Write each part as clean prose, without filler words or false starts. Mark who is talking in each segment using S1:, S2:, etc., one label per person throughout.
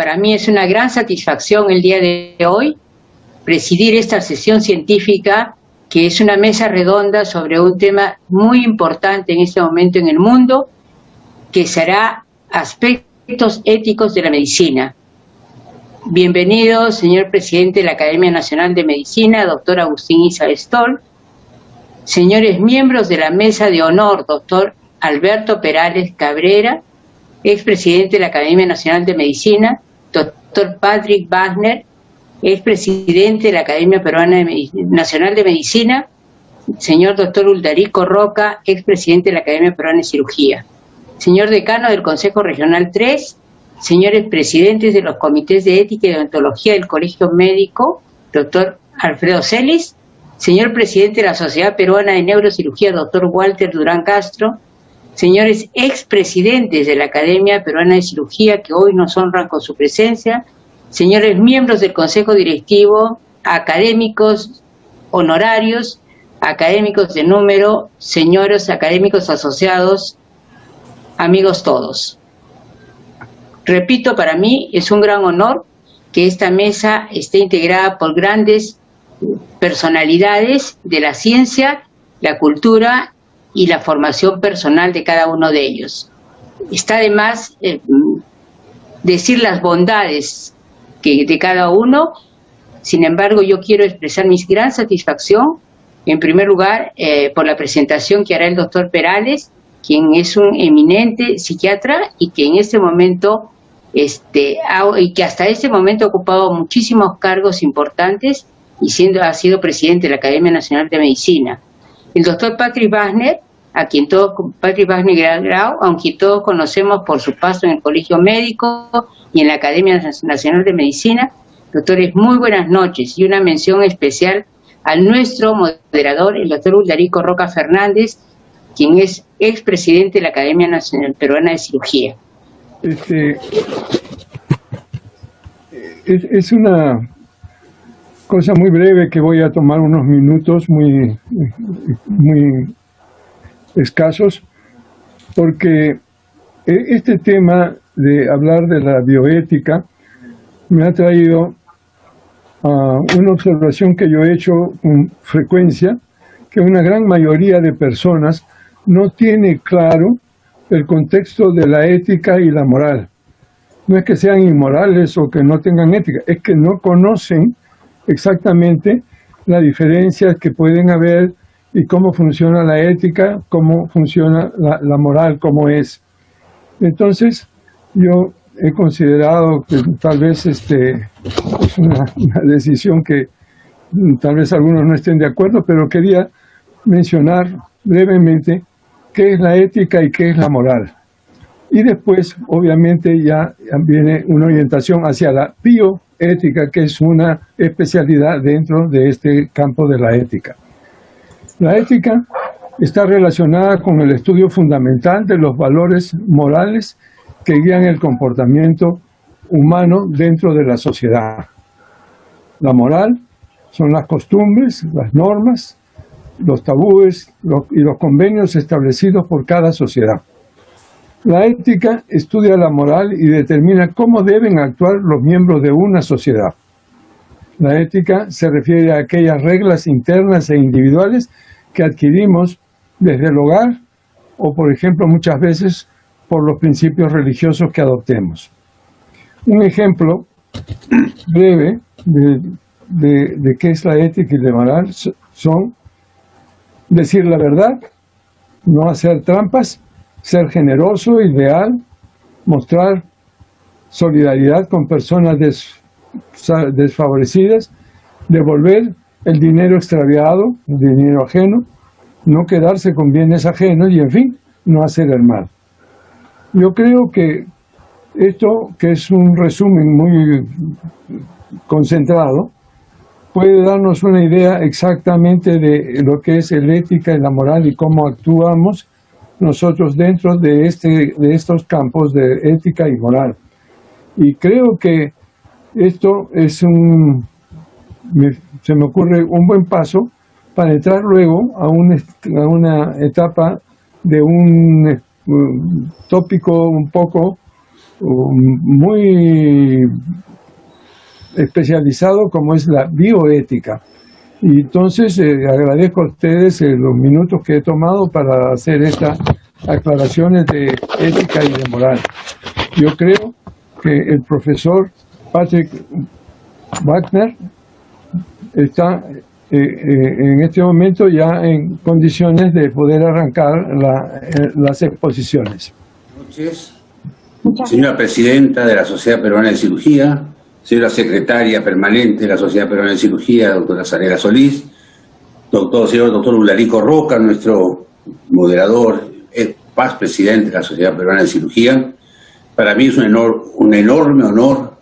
S1: para mí es una gran satisfacción el día de hoy presidir esta sesión científica, que es una mesa redonda sobre un tema muy importante en este momento en el mundo, que será aspectos éticos de la medicina. Bienvenido, señor presidente de la Academia Nacional de Medicina, doctor Agustín Isa Stoll. Señores miembros de la mesa de honor, doctor Alberto Perales Cabrera, expresidente de la Academia Nacional de Medicina, doctor Patrick Wagner, expresidente de la Academia Peruana Nacional de Medicina, señor doctor Uldarico Roca, expresidente de la Academia Peruana de Cirugía, señor decano del Consejo Regional 3, señores presidentes de los comités de ética y deontología del Colegio Médico, doctor Alfredo Celis, señor presidente de la Sociedad Peruana de Neurocirugía, doctor Walter Durán Castro, señores expresidentes de la Academia Peruana de Cirugía que hoy nos honran con su presencia, señores miembros del Consejo Directivo, académicos honorarios, académicos de número, señores académicos asociados, amigos todos. Repito, para mí es un gran honor que esta mesa esté integrada por grandes personalidades de la ciencia, la cultura y la formación personal de cada uno de ellos. Está de más decir las bondades de cada uno. Sin embargo, yo quiero expresar mi gran satisfacción, en primer lugar, por la presentación que hará el doctor Perales, quien es un eminente psiquiatra y que en este momento, y que hasta este momento ha ocupado muchísimos cargos importantes y ha sido presidente de la Academia Nacional de Medicina. El doctor Patrick Wagner, Patrick Wagner Grau, aunque todos conocemos por su paso en el Colegio Médico y en la Academia Nacional de Medicina. Doctores, muy buenas noches y una mención especial a nuestro moderador, el doctor Uldarico Roca Fernández, quien es expresidente de la Academia Nacional Peruana de Cirugía.
S2: Es una cosa muy breve que voy a tomar unos minutos muy escasos, porque este tema de hablar de la bioética me ha traído a una observación que yo he hecho con frecuencia, que una gran mayoría de personas no tiene claro el contexto de la ética y la moral. No es que sean inmorales o que no tengan ética, es que no conocen exactamente las diferencias que pueden haber y cómo funciona la ética, cómo funciona la moral, cómo es. Entonces, yo he considerado que tal vez es una decisión que tal vez algunos no estén de acuerdo, pero quería mencionar brevemente qué es la ética y qué es la moral. Y después, obviamente, ya viene una orientación hacia la bioética, que es una especialidad dentro de este campo de la ética. La ética está relacionada con el estudio fundamental de los valores morales que guían el comportamiento humano dentro de la sociedad. La moral son las costumbres, las normas, los tabúes y los convenios establecidos por cada sociedad. La ética estudia la moral y determina cómo deben actuar los miembros de una sociedad. La ética se refiere a aquellas reglas internas e individuales que adquirimos desde el hogar o, por ejemplo, muchas veces por los principios religiosos que adoptemos. Un ejemplo breve de qué es la ética y la moral son decir la verdad, no hacer trampas, ser generoso y leal, mostrar solidaridad con personas desfavorecidas, devolver el dinero extraviado, el dinero ajeno, no quedarse con bienes ajenos y, en fin, no hacer el mal. Yo creo que esto, que es un resumen muy concentrado, puede darnos una idea exactamente de lo que es la ética y la moral y cómo actuamos nosotros dentro de estos campos de ética y moral. Y creo que esto es se me ocurre un buen paso para entrar luego a una etapa de un tópico un poco muy especializado como es la bioética. Y entonces agradezco a ustedes los minutos que he tomado para hacer estas aclaraciones de ética y de moral. Yo creo que el profesor Patrick Wagner está en este momento ya en condiciones de poder arrancar las exposiciones.
S3: Buenas noches, señora presidenta de la Sociedad Peruana de Cirugía, señora secretaria permanente de la Sociedad Peruana de Cirugía, doctora Zanera Solís, señor doctor Ularico Roca, nuestro moderador, paz presidente de la Sociedad Peruana de Cirugía. Para mí es un enorme honor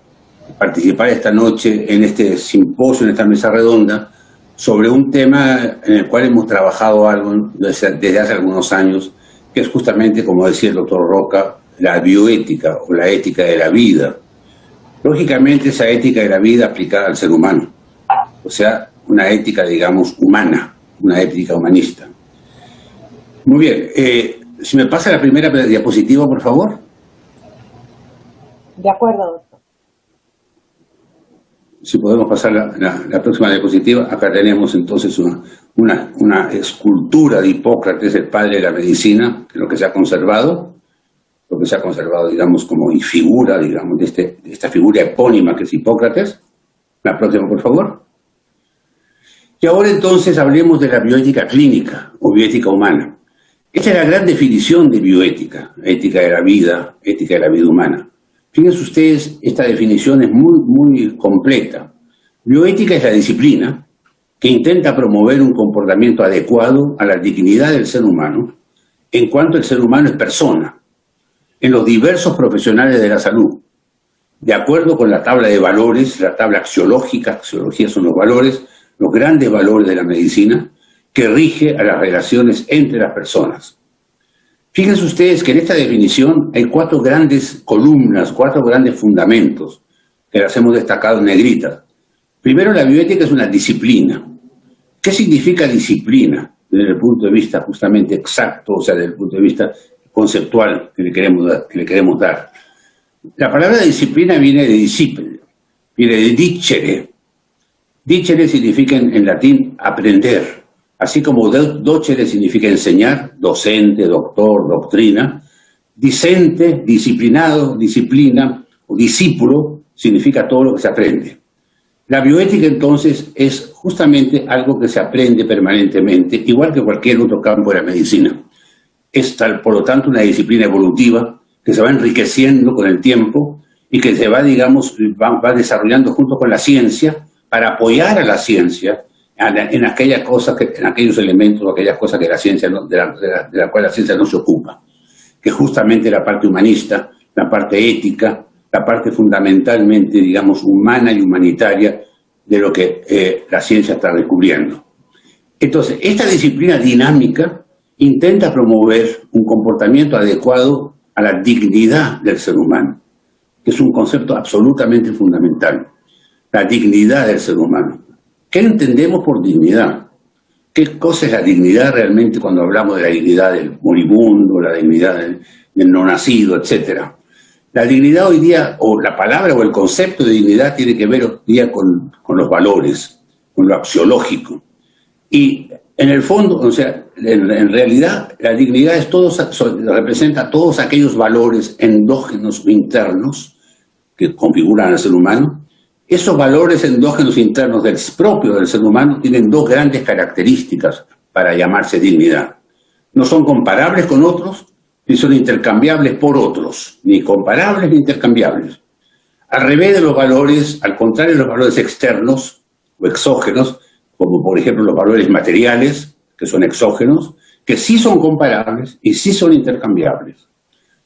S3: participar esta noche en este simposio, en esta mesa redonda, sobre un tema en el cual hemos trabajado algo desde hace algunos años, que es justamente, como decía el doctor Roca, la bioética o la ética de la vida. Lógicamente, esa ética de la vida aplicada al ser humano, o sea, una ética, digamos, humana, una ética humanista. Muy bien, si me pasa la primera diapositiva, por favor.
S4: De acuerdo, doctor.
S3: Si podemos pasar la próxima diapositiva. Acá tenemos entonces una escultura de Hipócrates, el padre de la medicina, que es lo que se ha conservado, digamos, como figura, digamos, de esta figura epónima que es Hipócrates. La próxima, por favor. Y ahora entonces hablemos de la bioética clínica o bioética humana. Esta es la gran definición de bioética, ética de la vida humana. Fíjense ustedes, esta definición es muy completa. Bioética es la disciplina que intenta promover un comportamiento adecuado a la dignidad del ser humano, en cuanto el ser humano es persona, en los diversos profesionales de la salud, de acuerdo con la tabla de valores, la tabla axiológica son los valores, los grandes valores de la medicina, que rige a las relaciones entre las personas. Fíjense ustedes que en esta definición hay 4 grandes columnas, 4 grandes fundamentos, que las hemos destacado en negrita. Primero, la bioética es una disciplina. ¿Qué significa disciplina? Desde el punto de vista justamente exacto, o sea, desde el punto de vista conceptual que le queremos dar. La palabra disciplina viene de discipline, viene de dicere. Dicere significa en latín aprender. Así como docere significa enseñar, docente, doctor, doctrina, discente, disciplinado, disciplina, o discípulo, significa todo lo que se aprende. La bioética, entonces, es justamente algo que se aprende permanentemente, igual que cualquier otro campo de la medicina. Es, por lo tanto, una disciplina evolutiva que se va enriqueciendo con el tiempo y que se va, digamos, va desarrollando junto con la ciencia para apoyar a la ciencia en aquellas cosas, en aquellos elementos, aquellas cosas que la ciencia de la cual la ciencia no se ocupa, que justamente la parte humanista, la parte ética, la parte fundamentalmente, digamos, humana y humanitaria de lo que la ciencia está descubriendo. Entonces, esta disciplina dinámica intenta promover un comportamiento adecuado a la dignidad del ser humano, que es un concepto absolutamente fundamental, la dignidad del ser humano. ¿Qué entendemos por dignidad? ¿Qué cosa es la dignidad realmente cuando hablamos de la dignidad del moribundo, la dignidad del no nacido, etcétera? La dignidad hoy día, o la palabra o el concepto de dignidad tiene que ver hoy día con los valores, con lo axiológico. Y en el fondo, o sea, en realidad, la dignidad representa todos aquellos valores endógenos o internos que configuran al ser humano. Esos valores endógenos internos del ser humano tienen 2 grandes características para llamarse dignidad. No son comparables con otros, ni son intercambiables por otros, ni comparables ni intercambiables. Al revés de los valores, al contrario de los valores externos o exógenos, como por ejemplo los valores materiales, que son exógenos, que sí son comparables y sí son intercambiables.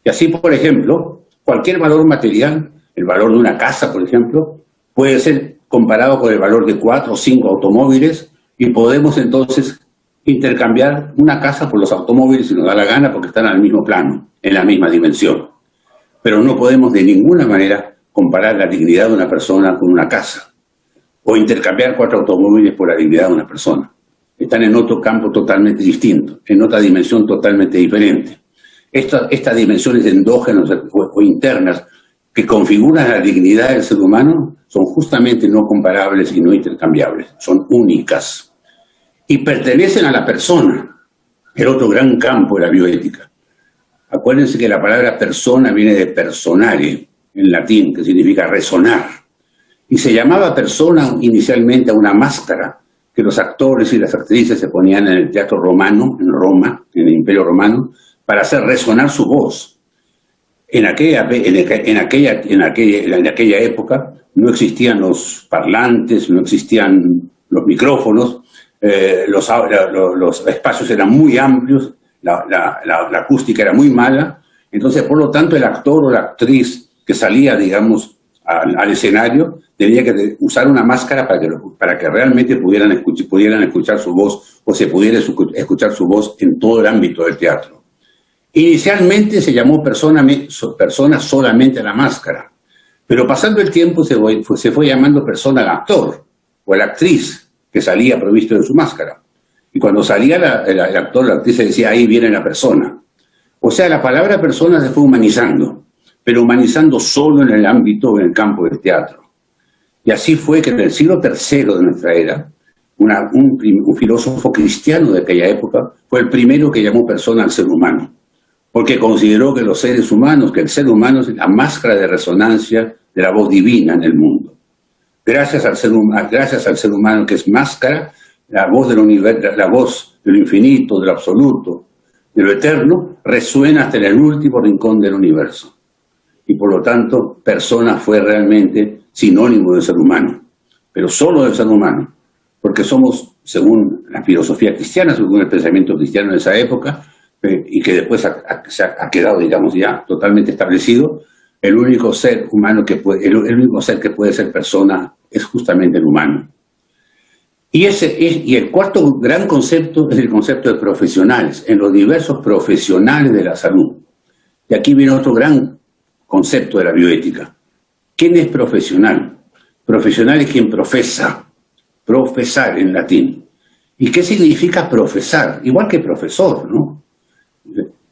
S3: Y así, por ejemplo, cualquier valor material, el valor de una casa, por ejemplo, puede ser comparado con el valor de 4 o 5 automóviles y podemos entonces intercambiar una casa por los automóviles si nos da la gana porque están al mismo plano, en la misma dimensión. Pero no podemos de ninguna manera comparar la dignidad de una persona con una casa o intercambiar 4 automóviles por la dignidad de una persona. Están en otro campo totalmente distinto, en otra dimensión totalmente diferente. Estas dimensiones endógenas o internas que configuran la dignidad del ser humano son justamente no comparables y no intercambiables, son únicas y pertenecen a la persona, el otro gran campo de la bioética. Acuérdense que la palabra persona viene de personare, en latín, que significa resonar, y se llamaba persona inicialmente a una máscara que los actores y las actrices se ponían en el teatro romano, en Roma, en el Imperio Romano, para hacer resonar su voz. En aquella época no existían los parlantes, no existían los micrófonos, los espacios eran muy amplios, la acústica era muy mala, entonces por lo tanto el actor o la actriz que salía, digamos, al escenario tenía que usar una máscara para que realmente pudieran escuchar su voz o se pudiera escuchar su voz en todo el ámbito del teatro. Inicialmente se llamó persona solamente a la máscara, pero pasando el tiempo se fue llamando persona al actor o a la actriz que salía provisto de su máscara. Y cuando salía el actor o la actriz se decía, ahí viene la persona. O sea, la palabra persona se fue humanizando, pero humanizando solo en el ámbito, en el campo del teatro. Y así fue que en el siglo III de nuestra era, un filósofo cristiano de aquella época fue el primero que llamó persona al ser humano, porque consideró que los seres humanos, que el ser humano es la máscara de resonancia de la voz divina en el mundo. Gracias al ser humano que es máscara, la voz del universo, la voz de lo infinito, de lo absoluto, de lo eterno, resuena hasta en el último rincón del universo. Y por lo tanto, persona fue realmente sinónimo de ser humano, pero solo del ser humano, porque somos, según la filosofía cristiana, según el pensamiento cristiano de esa época, y que después ha quedado, digamos, ya totalmente establecido, el único ser humano el único ser que puede ser persona es justamente el humano. Y el cuarto gran concepto es el concepto de profesionales, en los diversos profesionales de la salud. Y aquí viene otro gran concepto de la bioética. ¿Quién es profesional? Profesional es quien profesa, profesar en latín. ¿Y qué significa profesar? Igual que profesor, ¿no?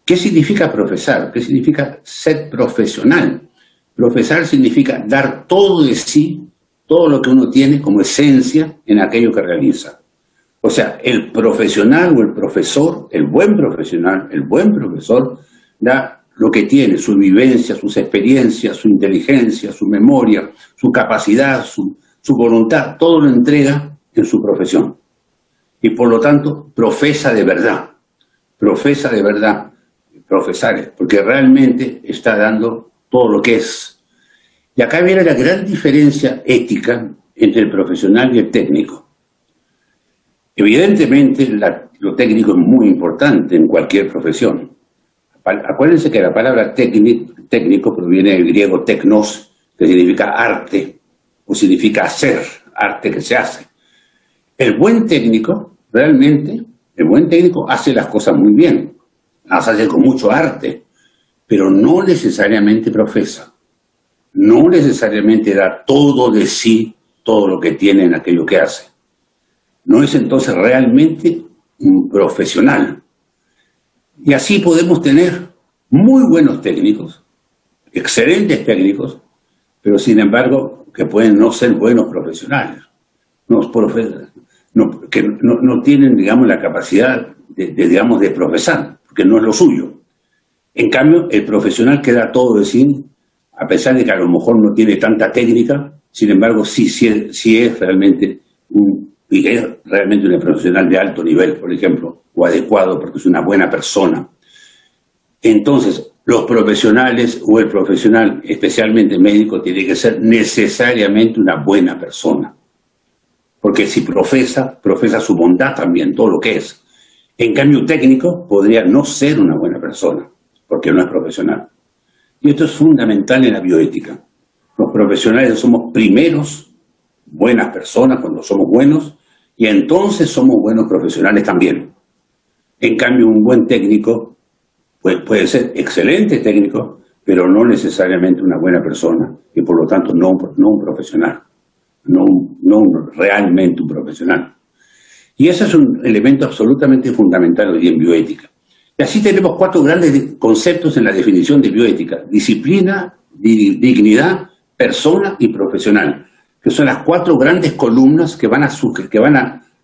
S3: ¿Qué significa profesar? ¿Qué significa ser profesional? Profesar significa dar todo de sí, todo lo que uno tiene como esencia en aquello que realiza. O sea, el profesional o el profesor, el buen profesional, el buen profesor, da lo que tiene, su vivencia, sus experiencias, su inteligencia, su memoria, su capacidad, su voluntad, todo lo entrega en su profesión. Y por lo tanto, profesa de verdad, profesar, porque realmente está dando todo lo que es. Y acá viene la gran diferencia ética entre el profesional y el técnico. Evidentemente, lo técnico es muy importante en cualquier profesión. Acuérdense que la palabra técnico proviene del griego teknos, que significa arte, o significa hacer, arte que se hace. El buen técnico hace las cosas muy bien, las hace con mucho arte, pero no necesariamente profesa, no necesariamente da todo de sí, todo lo que tiene en aquello que hace. No es entonces realmente un profesional. Y así podemos tener muy buenos técnicos, excelentes técnicos, pero sin embargo que pueden no ser buenos profesionales, que no tienen, digamos, la capacidad de profesar, porque no es lo suyo. En cambio, el profesional que da todo de sí, a pesar de que a lo mejor no tiene tanta técnica, sin embargo sí es realmente un profesional de alto nivel, por ejemplo, o adecuado porque es una buena persona. Entonces, los profesionales o el profesional, especialmente médico, tiene que ser necesariamente una buena persona. Porque si profesa su bondad también, todo lo que es. En cambio, un técnico podría no ser una buena persona, porque no es profesional. Y esto es fundamental en la bioética. Los profesionales somos primeros buenas personas cuando somos buenos, y entonces somos buenos profesionales también. En cambio, un buen técnico puede ser excelente técnico, pero no necesariamente una buena persona, y por lo tanto no un profesional, no realmente un profesional. Y ese es un elemento absolutamente fundamental hoy en bioética. Y así tenemos 4 grandes conceptos en la definición de bioética: disciplina, dignidad, persona y profesional, que son las 4 grandes columnas que van a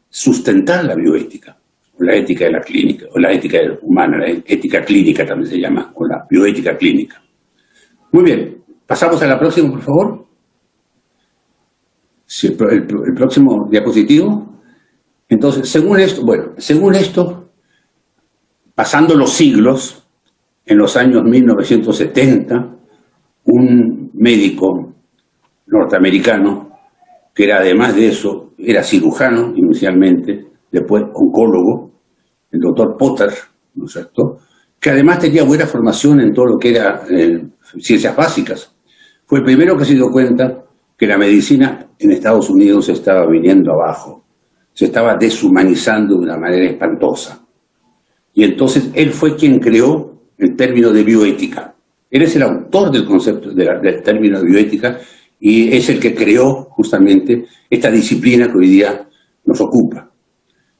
S3: sustentar la bioética, o la ética de la clínica, o la ética humana, la ética clínica también se llama, o la bioética clínica. Muy bien, pasamos a la próxima, por favor. Sí, el próximo diapositivo. Entonces, según esto, pasando los siglos, en los años 1970, un médico norteamericano, que era además de eso, era cirujano inicialmente, después oncólogo, el doctor Potter, ¿no es cierto?, que además tenía buena formación en todo lo que era ciencias básicas. Fue el primero que se dio cuenta que la medicina en Estados Unidos se estaba viniendo abajo, se estaba deshumanizando de una manera espantosa. Y entonces él fue quien creó el término de bioética. Él es el autor del concepto del término de bioética y es el que creó justamente esta disciplina que hoy día nos ocupa.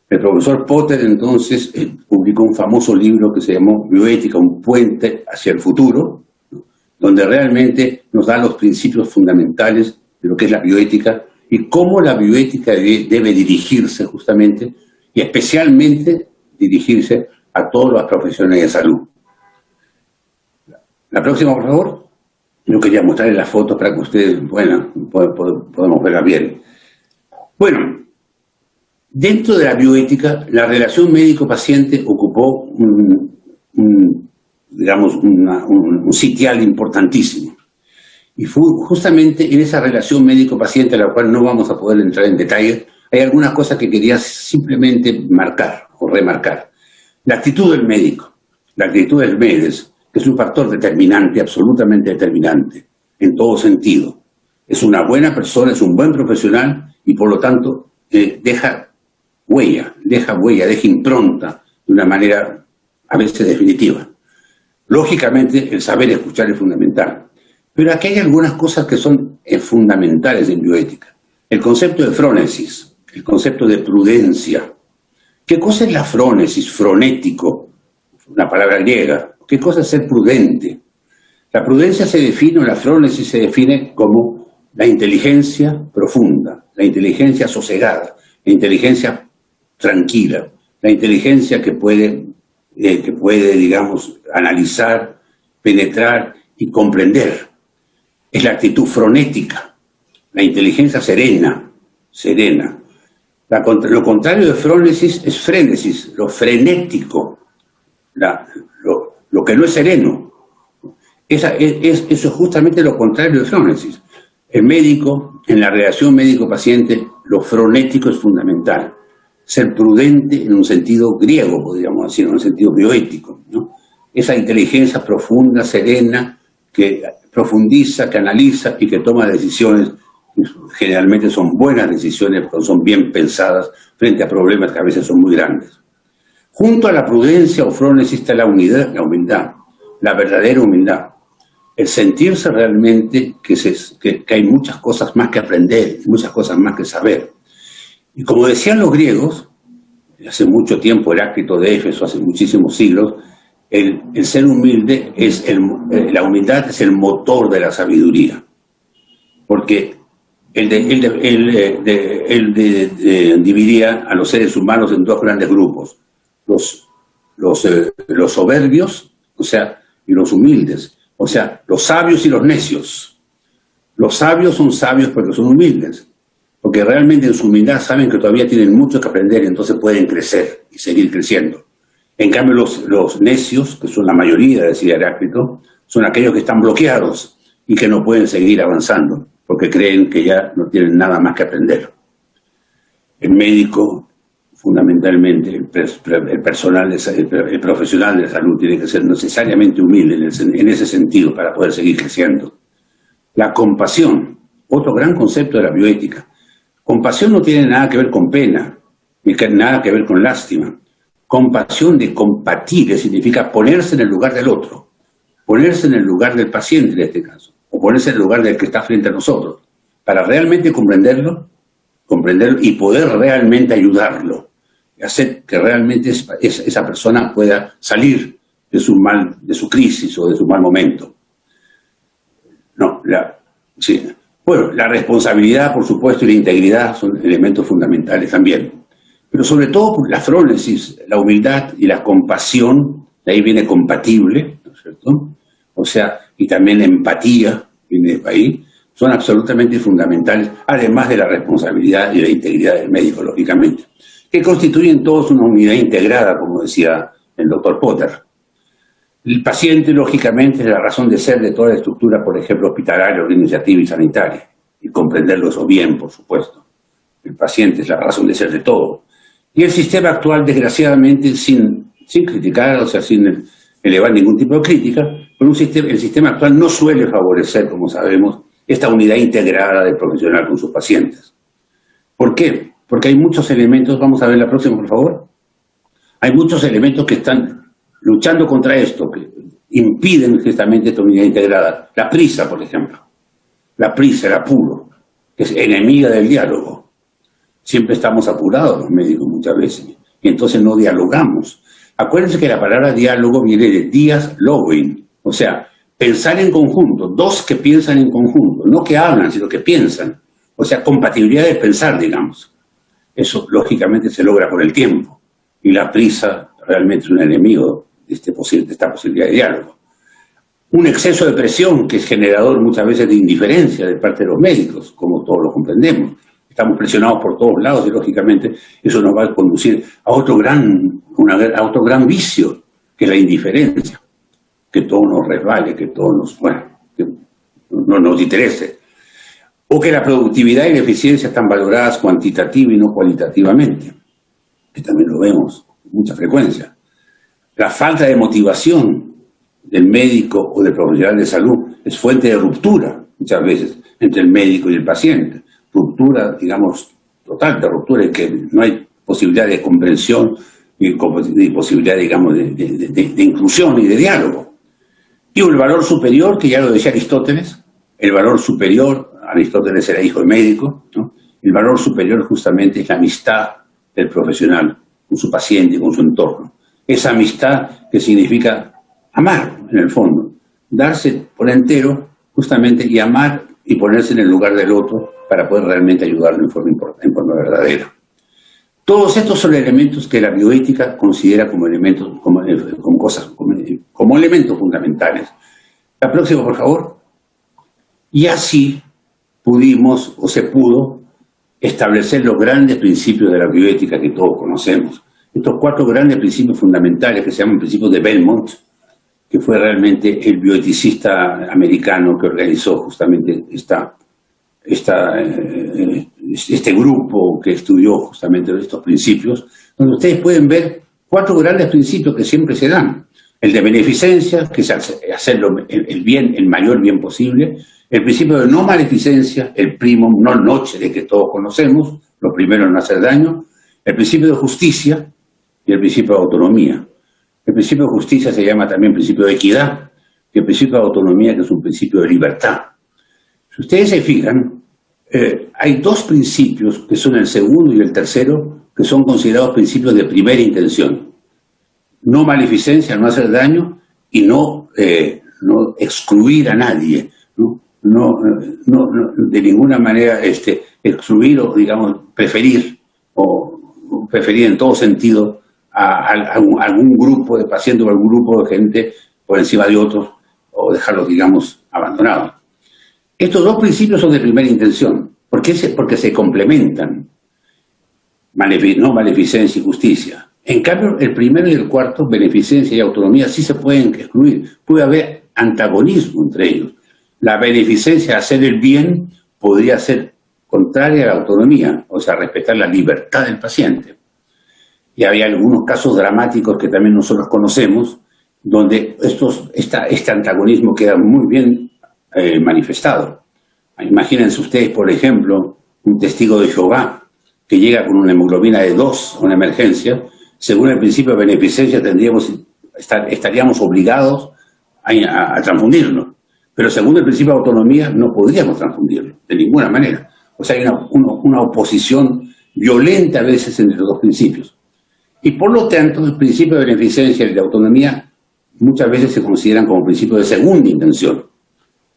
S3: El profesor Potter entonces publicó un famoso libro que se llamó Bioética, un puente hacia el futuro, ¿no?, donde realmente nos da los principios fundamentales de lo que es la bioética y cómo la bioética debe dirigirse justamente y especialmente dirigirse a todas las profesiones de salud. La próxima, por favor. Yo quería mostrarles las fotos para que ustedes, bueno, podamos verlas bien. Bueno, dentro de la bioética, la relación médico-paciente ocupó un sitial importantísimo. Y fue justamente en esa relación médico-paciente, a la cual no vamos a poder entrar en detalle, hay algunas cosas que quería simplemente marcar o remarcar. La actitud del médico, la actitud del MEDES, que es un factor determinante, absolutamente determinante, en todo sentido. Es una buena persona, es un buen profesional y por lo tanto deja huella, deja impronta de una manera a veces definitiva. Lógicamente el saber escuchar es fundamental, pero aquí hay algunas cosas que son fundamentales en bioética. El concepto de frónesis, el concepto de prudencia. ¿Qué cosa es la frónesis? Fronético, una palabra griega. ¿Qué cosa es ser prudente? La prudencia se define, o la frónesis se define como la inteligencia profunda, la inteligencia sosegada, la inteligencia tranquila, la inteligencia que puede, digamos, analizar, penetrar y comprender. Es la actitud fronética, la inteligencia serena. Lo contrario de frónesis es frénesis, lo frenético, lo que no es sereno. Eso es justamente lo contrario de frónesis. El médico, en la relación médico-paciente, lo frenético es fundamental. Ser prudente en un sentido griego, podríamos decir, en un sentido bioético, ¿no? Esa inteligencia profunda, serena, que profundiza, que analiza y que toma decisiones, generalmente son buenas decisiones, porque son bien pensadas frente a problemas que a veces son muy grandes. Junto a la prudencia o frónesis está la humildad, la verdadera humildad. El sentirse realmente que hay muchas cosas más que aprender, muchas cosas más que saber. Y como decían los griegos, hace mucho tiempo, Heráclito de Éfeso, hace muchísimos siglos, el ser humilde, la humildad es el motor de la sabiduría. Porque él dividía a los seres humanos en 2 grandes grupos. Los soberbios, y los humildes, los sabios y los necios. Los sabios son sabios porque son humildes, porque realmente en su humildad saben que todavía tienen mucho que aprender y entonces pueden crecer y seguir creciendo. En cambio los necios, que son la mayoría, decía Heráclito, son aquellos que están bloqueados y que no pueden seguir avanzando, porque creen que ya no tienen nada más que aprender. El médico, fundamentalmente, el profesional de la salud tiene que ser necesariamente humilde en ese sentido para poder seguir creciendo. La compasión, otro gran concepto de la bioética. Compasión no tiene nada que ver con pena, ni nada que ver con lástima. Compasión de compatir, significa ponerse en el lugar del otro, ponerse en el lugar del paciente en este caso, o ponerse en el lugar del que está frente a nosotros, para realmente comprenderlo y poder realmente ayudarlo, y hacer que realmente esa persona pueda salir de su crisis o de su mal momento. Sí. Bueno, la responsabilidad, por supuesto, y la integridad son elementos fundamentales también. Pero sobre todo la frónesis, la humildad y la compasión, de ahí viene compatible, ¿no es cierto? O sea, y también la empatía, viene de ahí, son absolutamente fundamentales, además de la responsabilidad y la integridad del médico, lógicamente, que constituyen todos una unidad integrada, como decía el doctor Potter. El paciente, lógicamente, es la razón de ser de toda la estructura, por ejemplo, hospitalaria, organizativa y sanitaria, y comprenderlo eso bien, por supuesto. El paciente es la razón de ser de todo. Y el sistema actual, desgraciadamente, sin criticar, o sea, sin elevar ningún tipo de crítica, pero el sistema actual no suele favorecer, como sabemos, esta unidad integrada del profesional con sus pacientes. ¿Por qué? Porque hay muchos elementos, vamos a ver la próxima, por favor. Hay muchos elementos que están luchando contra esto, que impiden justamente esta unidad integrada. La prisa, por ejemplo. La prisa, el apuro, que es enemiga del diálogo. Siempre estamos apurados los médicos muchas veces, y entonces no dialogamos. Acuérdense que la palabra diálogo viene de dialoguing, o sea, pensar en conjunto, dos que piensan en conjunto, no que hablan, sino que piensan. O sea, compatibilidad de pensar, digamos. Eso, lógicamente, se logra con el tiempo, y la prisa realmente es un enemigo de esta posibilidad de diálogo. Un exceso de presión que es generador muchas veces de indiferencia de parte de los médicos, como todos lo comprendemos. Estamos presionados por todos lados y, lógicamente, eso nos va a conducir a otro gran vicio, que es la indiferencia. Que todo nos resbale, que todo que no nos interese. O que la productividad y la eficiencia están valoradas cuantitativa y no cualitativamente, que también lo vemos con mucha frecuencia. La falta de motivación del médico o del profesional de salud es fuente de ruptura, muchas veces, entre el médico y el paciente. Ruptura, digamos, total, de ruptura, en que no hay posibilidad de comprensión ni posibilidad, digamos, de inclusión y de diálogo. Y el valor superior, que ya lo decía Aristóteles, el valor superior, Aristóteles era hijo de médico, ¿no? El valor superior justamente es la amistad del profesional con su paciente, con su entorno. Esa amistad que significa amar, en el fondo, darse por entero justamente y amar y ponerse en el lugar del otro para poder realmente ayudarlo en forma verdadera. Todos estos son elementos que la bioética considera como elementos, como elementos fundamentales. La próxima, por favor. Y así pudimos, o se pudo, establecer los grandes principios de la bioética que todos conocemos. Estos 4 grandes principios fundamentales que se llaman principios de Belmont, que fue realmente el bioeticista americano que organizó justamente este grupo que estudió justamente estos principios, donde ustedes pueden ver 4 grandes principios que siempre se dan. El de beneficencia, que es hacer el bien, el mayor bien posible. El principio de no maleficencia, el primum non nocere que todos conocemos, lo primero en no hacer daño. El principio de justicia y el principio de autonomía. El principio de justicia se llama también principio de equidad, y el principio de autonomía, que es un principio de libertad. Si ustedes se fijan, hay 2 principios, que son el segundo y el tercero, que son considerados principios de primera intención. No maleficencia, no hacer daño, y no excluir a nadie, no de ninguna manera excluir o, digamos, preferir en todo sentido a algún grupo de pacientes o algún grupo de gente por encima de otros, o dejarlos, digamos, abandonados. Estos 2 principios son de primera intención. ¿Por qué? Porque se complementan. No maleficencia y justicia. En cambio, el primero y el cuarto, beneficencia y autonomía, sí se pueden excluir. Puede haber antagonismo entre ellos. La beneficencia, hacer el bien, podría ser contraria a la autonomía, o sea, respetar la libertad del paciente. Y había algunos casos dramáticos que también nosotros conocemos, donde este antagonismo queda muy bien manifestado. Imagínense ustedes, por ejemplo, un testigo de Jehová que llega con una hemoglobina de 2 a una emergencia. Según el principio de beneficencia estaríamos obligados a transfundirlo, pero según el principio de autonomía no podríamos transfundirlo de ninguna manera. O sea, hay una oposición violenta a veces entre los 2 principios. Y por lo tanto, el principio de beneficencia y de autonomía muchas veces se consideran como principios de segunda intención.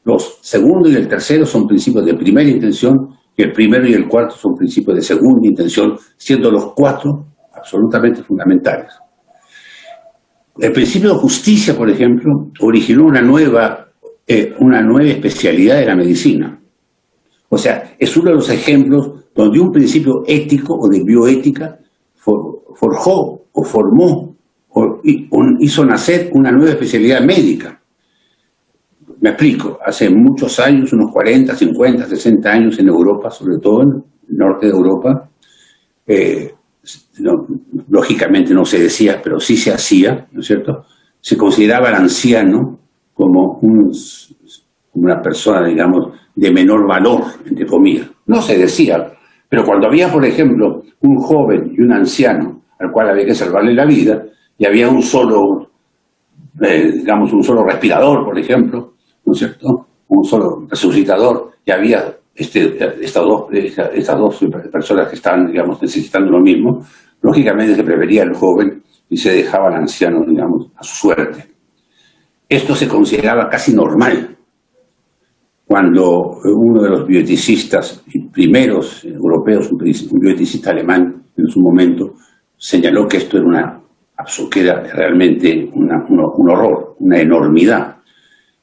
S3: Los segundo y el tercero son principios de primera intención y el primero y el cuarto son principios de segunda intención, siendo los cuatro absolutamente fundamentales. El principio de justicia, por ejemplo, originó una nueva especialidad de la medicina. O sea, es uno de los ejemplos donde un principio ético o de bioética forjó o formó o hizo nacer una nueva especialidad médica. Me explico, hace muchos años, unos 40, 50, 60 años en Europa, sobre todo en el norte de Europa, lógicamente no se decía, pero sí se hacía, ¿no es cierto? Se consideraba al anciano como una persona, digamos, de menor valor, entre comillas. No se decía, pero cuando había, por ejemplo, un joven y un anciano al cual había que salvarle la vida, y había un solo respirador, por ejemplo, ¿no es cierto? Un solo resucitador, y había estas dos personas que estaban, digamos, necesitando lo mismo, lógicamente se prefería al joven y se dejaba al anciano, digamos, a su suerte. Esto se consideraba casi normal cuando uno de los bioeticistas primeros europeos, un bioeticista alemán en su momento, señaló que esto era realmente un horror, una enormidad,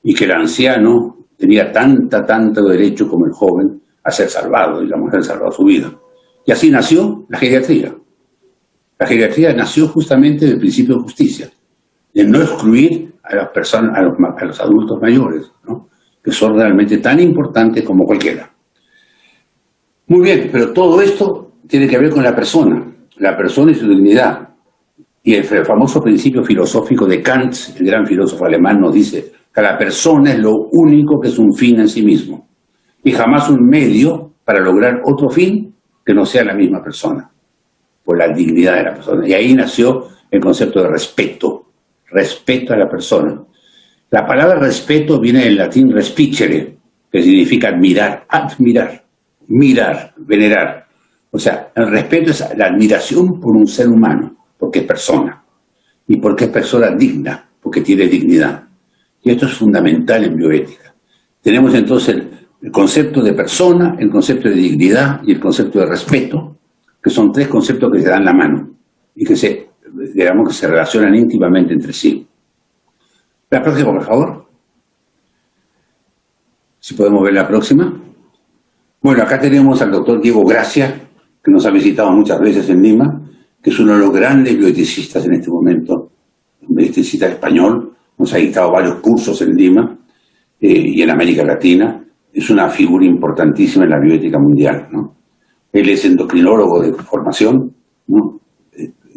S3: y que el anciano tenía tanto derecho como el joven a ser salvado, digamos, a ser salvado su vida. Y así nació la geriatría. La geriatría nació justamente del principio de justicia, de no excluir a las personas, a los adultos mayores, ¿no? Que son realmente tan importantes como cualquiera. Muy bien, pero todo esto tiene que ver con la persona y su dignidad. Y el famoso principio filosófico de Kant, el gran filósofo alemán, nos dice que la persona es lo único que es un fin en sí mismo, y jamás un medio para lograr otro fin que no sea la misma persona, por la dignidad de la persona. Y ahí nació el concepto de respeto a la persona. La palabra respeto viene del latín respicere, que significa admirar, mirar, venerar. O sea, el respeto es la admiración por un ser humano, porque es persona, y porque es persona digna, porque tiene dignidad. Y esto es fundamental en bioética. Tenemos entonces el concepto de persona, el concepto de dignidad y el concepto de respeto, que son tres conceptos que se dan la mano y que se relacionan íntimamente entre sí. La próxima, por favor. Si podemos ver la próxima. Bueno, acá tenemos al doctor Diego Gracia, que nos ha visitado muchas veces en Lima, que es uno de los grandes bioeticistas en este momento, un bioeticista español, nos ha dictado varios cursos en Lima y en América Latina. Es una figura importantísima en la bioética mundial, ¿no? Él es endocrinólogo de formación, ¿no?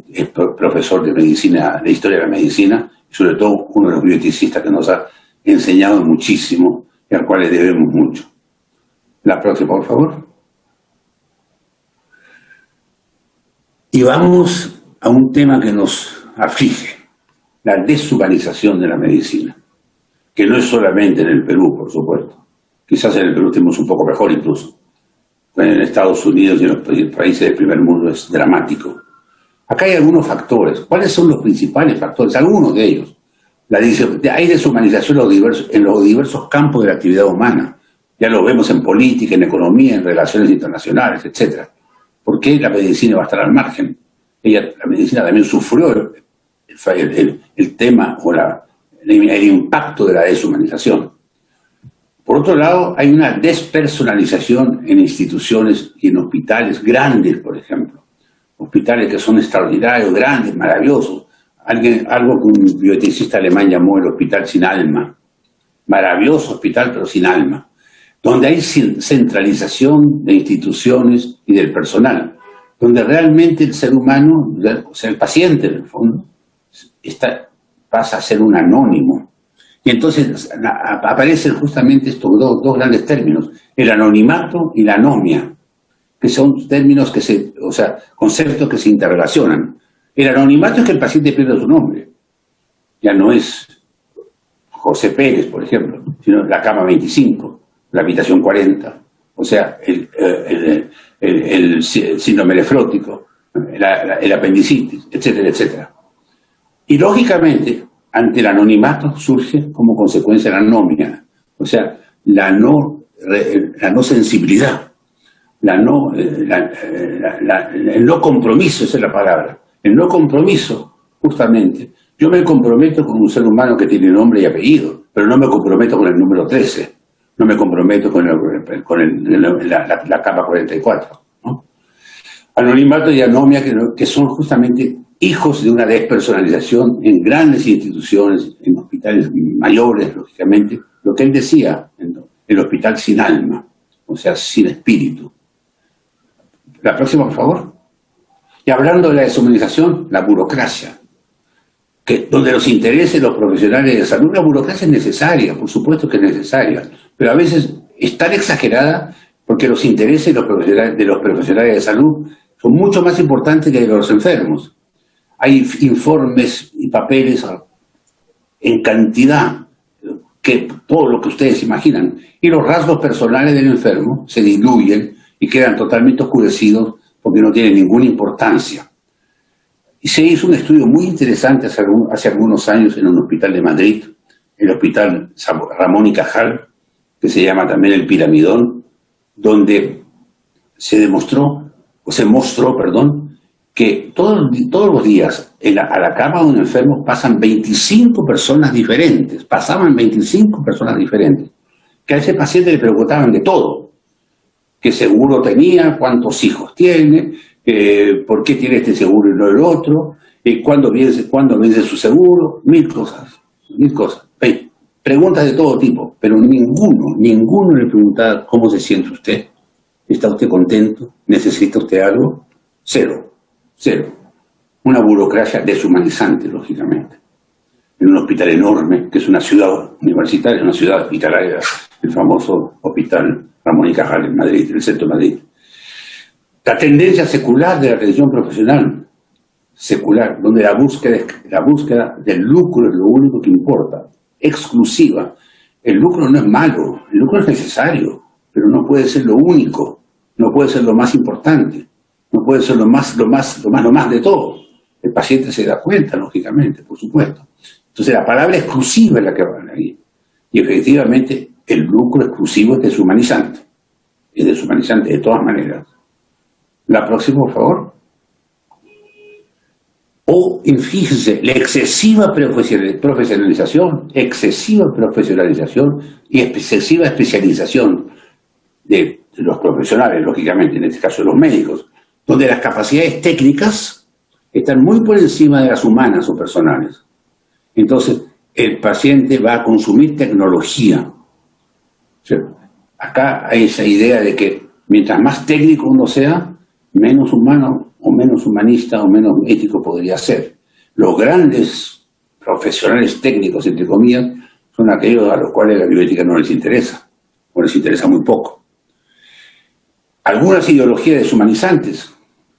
S3: Es profesor de medicina, de historia de la medicina, y sobre todo uno de los bioeticistas que nos ha enseñado muchísimo y al cual le debemos mucho. La próxima, por favor. Y vamos a un tema que nos aflige, la deshumanización de la medicina, que no es solamente en el Perú, por supuesto. Quizás en el Perú estemos un poco mejor incluso. En Estados Unidos y en los países del primer mundo es dramático. Acá hay algunos factores. ¿Cuáles son los principales factores? Algunos de ellos. Hay deshumanización en los diversos campos de la actividad humana. Ya lo vemos en política, en economía, en relaciones internacionales, etc. ¿Por qué la medicina va a estar al margen? La medicina también sufrió el tema o el impacto de la deshumanización. Por otro lado, hay una despersonalización en instituciones y en hospitales grandes, por ejemplo. Hospitales que son extraordinarios, grandes, maravillosos. Algo que un bioeticista alemán llamó el hospital sin alma. Maravilloso hospital, pero sin alma. Donde hay centralización de instituciones y del personal. Donde realmente el ser humano, o sea, el paciente en el fondo, pasa a ser un anónimo. Y entonces aparecen justamente estos dos grandes términos, el anonimato y la anomia, que son términos conceptos que se interrelacionan. El anonimato es que el paciente pierde su nombre. Ya no es José Pérez, por ejemplo, sino la cama 25, la habitación 40, o sea, el síndrome nefrótico, el apendicitis, etcétera, etcétera. Y lógicamente, ante el anonimato surge como consecuencia la anomia. O sea, la no sensibilidad, el no compromiso, esa es la palabra, el no compromiso, justamente. Yo me comprometo con un ser humano que tiene nombre y apellido, pero no me comprometo con el número 13, no me comprometo con la capa 44, ¿no? Anonimato y anomia, que son justamente hijos de una despersonalización en grandes instituciones, en hospitales mayores, lógicamente, lo que él decía, el hospital sin alma, o sea, sin espíritu. La próxima, por favor. Y hablando de la deshumanización, la burocracia, donde los intereses de los profesionales de salud, la burocracia es necesaria, por supuesto que es necesaria, pero a veces es tan exagerada porque los intereses de los profesionales de salud son mucho más importantes que de los enfermos. Hay informes y papeles en cantidad, que todo lo que ustedes imaginan, y los rasgos personales del enfermo se diluyen y quedan totalmente oscurecidos porque no tienen ninguna importancia. Y se hizo un estudio muy interesante hace algunos años en un hospital de Madrid, el Hospital Ramón y Cajal, que se llama también el Piramidón, donde se mostró, que todos los días a la cama de un enfermo pasaban 25 personas diferentes, que a ese paciente le preguntaban de todo, qué seguro tenía, cuántos hijos tiene, por qué tiene este seguro y no el otro, cuándo vence su seguro, mil cosas. Preguntas de todo tipo, pero ninguno le preguntaba cómo se siente usted, ¿está usted contento? ¿Necesita usted algo? Cero. Una burocracia deshumanizante, lógicamente. En un hospital enorme, que es una ciudad universitaria, una ciudad hospitalaria, el famoso Hospital Ramón y Cajal en Madrid, en el centro de Madrid. La tendencia secular de la atención profesional, donde la búsqueda del lucro es lo único que importa, exclusiva. El lucro no es malo, el lucro es necesario, pero no puede ser lo único, no puede ser lo más importante, no puede ser lo más de todo. El paciente se da cuenta, lógicamente, por supuesto. Entonces la palabra exclusiva es la que van ahí. Y efectivamente el lucro exclusivo es deshumanizante de todas maneras. La próxima, por favor. Fíjense, la excesiva profesionalización y excesiva especialización de los profesionales, lógicamente, en este caso de los médicos, donde las capacidades técnicas están muy por encima de las humanas o personales. Entonces, el paciente va a consumir tecnología. O sea, acá hay esa idea de que mientras más técnico uno sea, menos humano o menos humanista o menos ético podría ser. Los grandes profesionales técnicos, entre comillas, son aquellos a los cuales la bioética no les interesa, o les interesa muy poco. Algunas ideologías deshumanizantes,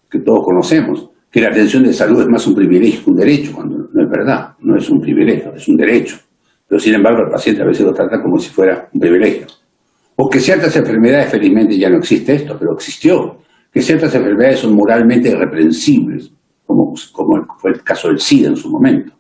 S3: que todos conocemos, que la atención de salud es más un privilegio que un derecho, cuando no es verdad, no es un privilegio, es un derecho. Pero sin embargo el paciente a veces lo trata como si fuera un privilegio. O que ciertas enfermedades, felizmente ya no existe esto, pero existió, que ciertas enfermedades son moralmente irreprensibles, como fue el caso del SIDA en su momento.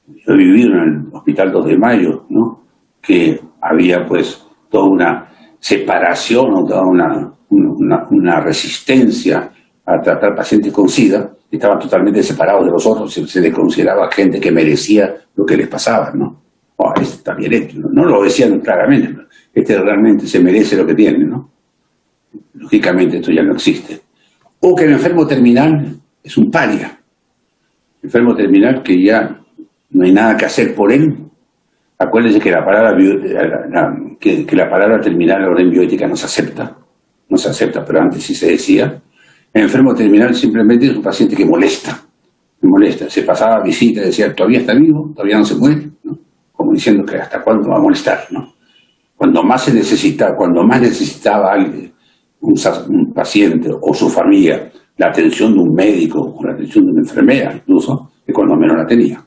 S3: Yo he vivido en el Hospital 2 de Mayo, ¿no?, que había pues toda una separación o toda una resistencia a tratar pacientes con SIDA, estaban totalmente separados de los otros, se les consideraba gente que merecía lo que les pasaba, ¿no? Este está bien hecho, no lo decían claramente, pero este realmente se merece lo que tiene, ¿no? Lógicamente esto ya no existe. O que el enfermo terminal es un paria, enfermo terminal que ya no hay nada que hacer por él. Acuérdense que la palabra terminal ahora en bioética no se acepta, pero antes sí se decía. El enfermo terminal simplemente es un paciente que molesta, se pasaba a visita y decía, todavía está vivo, todavía no se muere, ¿no?, como diciendo que hasta cuándo va a molestar, ¿no? Cuando más necesitaba alguien, un paciente o su familia, la atención de un médico o la atención de una enfermera incluso, que cuando menos la tenía.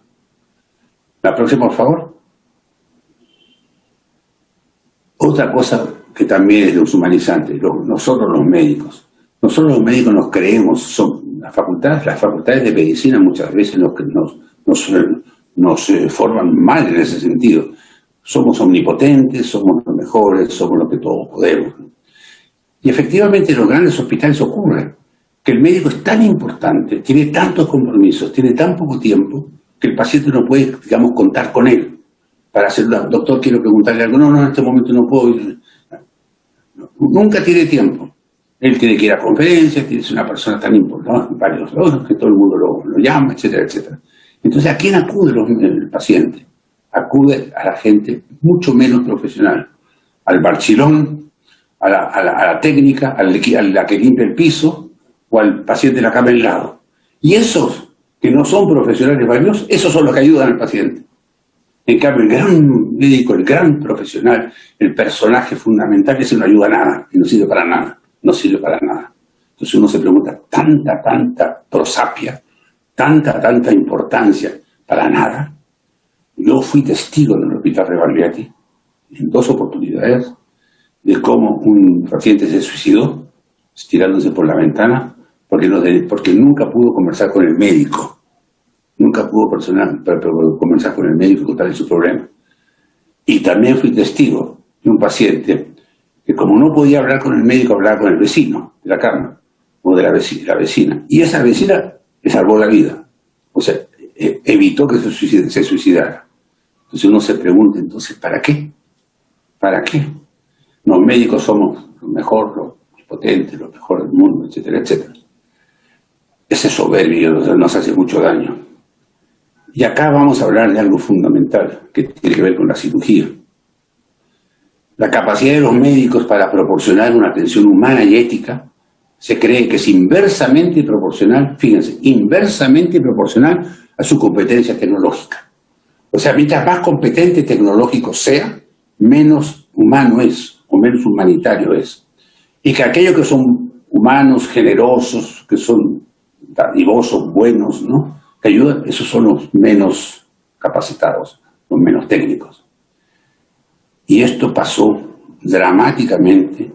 S3: La próxima, por favor. Otra cosa que también es deshumanizante, nosotros los médicos nos creemos, las facultades de medicina muchas veces nos forman mal en ese sentido. somos omnipotentes, somos los mejores, somos los que todos podemos. Y efectivamente en los grandes hospitales ocurre que el médico es tan importante, tiene tantos compromisos, tiene tan poco tiempo, que el paciente no puede, digamos, contar con él para hacer, doctor, quiero preguntarle algo, no, en este momento no puedo ir. Nunca tiene tiempo. Él tiene que ir a conferencias, tiene que ser una persona tan importante, varios otros, que todo el mundo lo llama, etcétera, etcétera. Entonces, ¿a quién acude el paciente? Acude a la gente mucho menos profesional, al barchilón, a la técnica, a la que limpia el piso, o al paciente de la cama al lado. Y esos que no son profesionales valiosos, esos son los que ayudan al paciente. En cambio, el gran médico, el gran profesional, el personaje fundamental, ese no ayuda a nada, y no sirve para nada, no sirve para nada. Entonces uno se pregunta, tanta prosapia, tanta importancia, para nada. Yo fui testigo en el Hospital Rebagliati, en 2 oportunidades, de cómo un paciente se suicidó, tirándose por la ventana, porque nunca pudo conversar con el médico. Nunca pudo conversar con el médico y contarle su problema. Y también fui testigo de un paciente que, como no podía hablar con el médico, hablaba con el vecino de la cama, o de la vecina. Y esa vecina le salvó la vida. O sea, evitó que se suicidara. Entonces uno se pregunta, entonces, ¿para qué? ¿Para qué? Los médicos somos los mejores, los potentes, los mejores del mundo, etcétera, etcétera. Ese soberbio nos hace mucho daño. Y acá vamos a hablar de algo fundamental que tiene que ver con la cirugía. La capacidad de los médicos para proporcionar una atención humana y ética se cree que es inversamente proporcional, fíjense, inversamente proporcional a su competencia tecnológica. O sea, mientras más competente tecnológico sea, menos humano es, o menos humanitario es. Y que aquellos que son humanos, generosos, que son dadivosos, buenos, ¿no?, que ayudan, esos son los menos capacitados, los menos técnicos. Y esto pasó dramáticamente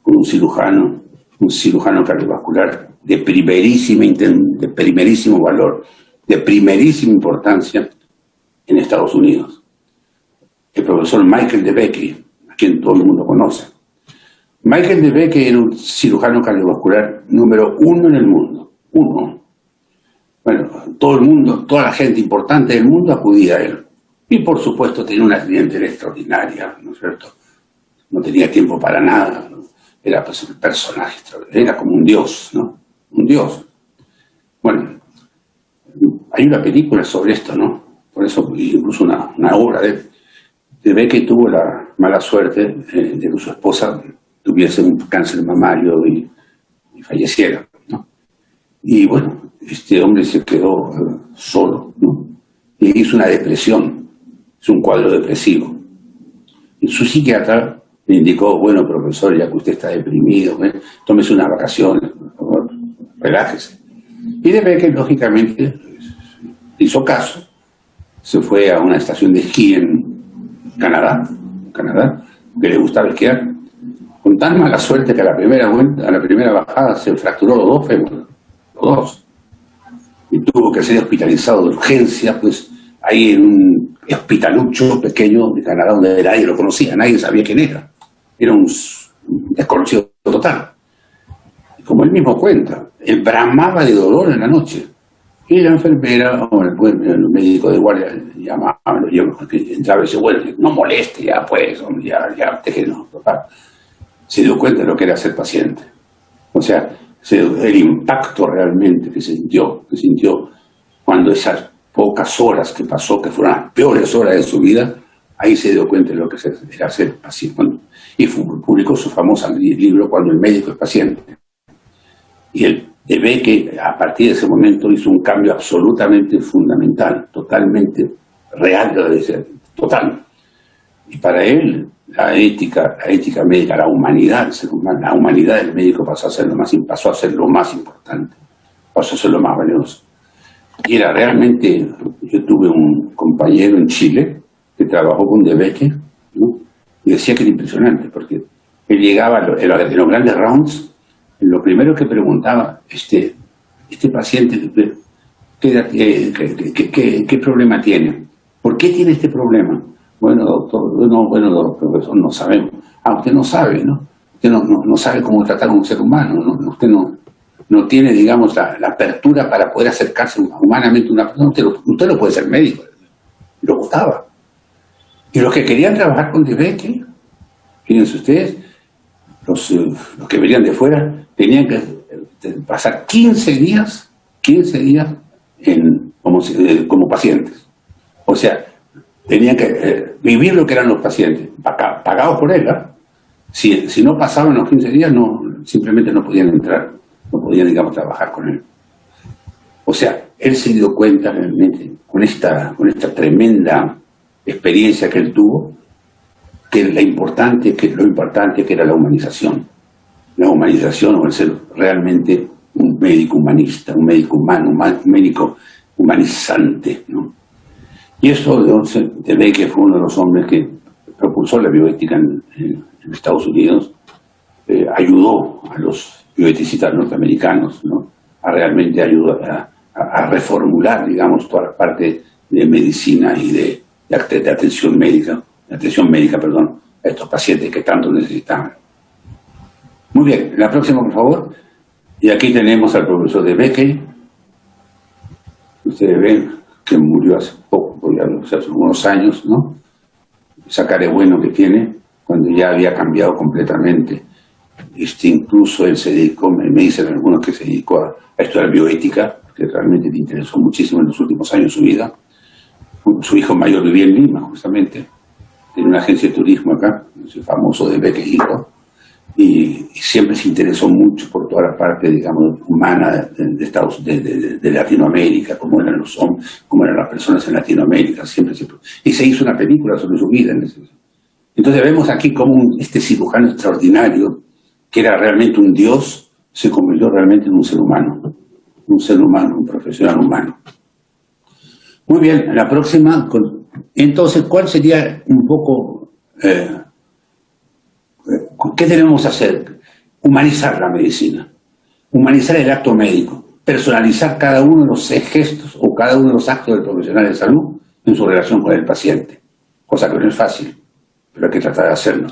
S3: con un cirujano cardiovascular de primerísimo valor, de primerísima importancia en Estados Unidos. El profesor Michael DeBakey, a quien todo el mundo conoce. Michael DeBakey era un cirujano cardiovascular número 1 en el mundo. 1. Bueno, todo el mundo, toda la gente importante del mundo acudía a él. Y por supuesto tenía una clientela extraordinaria, ¿no es cierto? No tenía tiempo para nada. Era pues un personaje extraordinario, era como un dios, ¿no? Un dios. Bueno, hay una película sobre esto, ¿no? Por eso, incluso una obra de él. DeBakey tuvo la mala suerte de que su esposa tuviese un cáncer mamario y falleciera, ¿no? Y bueno, este hombre se quedó solo, ¿no? Y hizo una depresión, es un cuadro depresivo. Y su psiquiatra le indicó, bueno, profesor, ya que usted está deprimido, tómese unas vacaciones, por favor, relájese. Y DeBakey, lógicamente, hizo caso, se fue a una estación de esquí en Canadá, que le gustaba esquiar, con tan mala suerte que a la primera bajada se fracturó los 2 fémures, los 2. Y tuvo que ser hospitalizado de urgencia, pues ahí en un hospitalucho pequeño de Canadá donde nadie lo conocía, nadie sabía quién era. Era un desconocido total. Y como él mismo cuenta, él bramaba de dolor en la noche. Y la enfermera o el médico de guardia llamaba, entraba y decía, bueno, no moleste, ya pues, ya déjenos tocar. Se dio cuenta de lo que era ser paciente. O sea, el impacto realmente que sintió cuando esas pocas horas que pasó, que fueron las peores horas de su vida, ahí se dio cuenta de lo que era ser paciente. Y publicó su famoso libro Cuando el médico es paciente. Y él ve que a partir de ese momento hizo un cambio absolutamente fundamental, totalmente real, total. Y para él, la ética médica, la humanidad del médico pasó a ser lo más importante, pasó a ser lo más valioso. Y era realmente, yo tuve un compañero en Chile que trabajó con DeBakey, ¿no? Y decía que era impresionante, porque él llegaba en los grandes rounds, lo primero que preguntaba, este paciente, ¿qué problema tiene? ¿Por qué tiene este problema? Bueno, doctor, Bueno, profesor, no sabemos. Usted no sabe, ¿no? Usted no sabe cómo tratar a un ser humano, ¿no? Usted no tiene, digamos, la apertura para poder acercarse humanamente a una persona. Usted no puede ser médico. Lo votaba. Y los que querían trabajar con De Becque, fíjense ustedes, los que venían de fuera, tenían que pasar 15 días como pacientes. O sea, tenían que vivir lo que eran los pacientes, pagados por él, ¿eh? Si no pasaban los 15 días, simplemente no podían entrar, no podían, digamos, trabajar con él. O sea, él se dio cuenta realmente, con esta tremenda experiencia que él tuvo, que lo importante que era la humanización. La humanización, o el ser realmente un médico humanista, un médico humano, un médico humanizante, ¿no? Y eso de Becque fue uno de los hombres que propulsó la bioética en Estados Unidos, ayudó a los bioeticistas norteamericanos, ¿no? A realmente ayudar a reformular, digamos, toda la parte de medicina y de atención médica, a estos pacientes que tanto necesitaban. Muy bien, la próxima, por favor. Y aquí tenemos al profesor De Becque. Ustedes ven que murió hace poco, hace unos años, ¿no? Esa cara bueno que tiene, cuando ya había cambiado completamente. Incluso él se dedicó, me dicen algunos que se dedicó a estudiar bioética, que realmente le interesó muchísimo en los últimos años de su vida. Su hijo mayor vivía en Lima, justamente. Tiene una agencia de turismo acá, el famoso De Becque hijo. Y siempre se interesó mucho por toda la parte, digamos, humana de Latinoamérica, cómo eran los hombres, cómo eran las personas en Latinoamérica, y se hizo una película sobre su vida. Entonces vemos aquí cómo este cirujano extraordinario, que era realmente un dios, se convirtió realmente en un ser humano, un profesional humano. Muy bien, la próxima, entonces, ¿cuál sería un poco... ¿qué debemos hacer? Humanizar la medicina, humanizar el acto médico, personalizar cada uno de los gestos o cada uno de los actos del profesional de salud en su relación con el paciente, cosa que no es fácil, pero hay que tratar de hacerlo.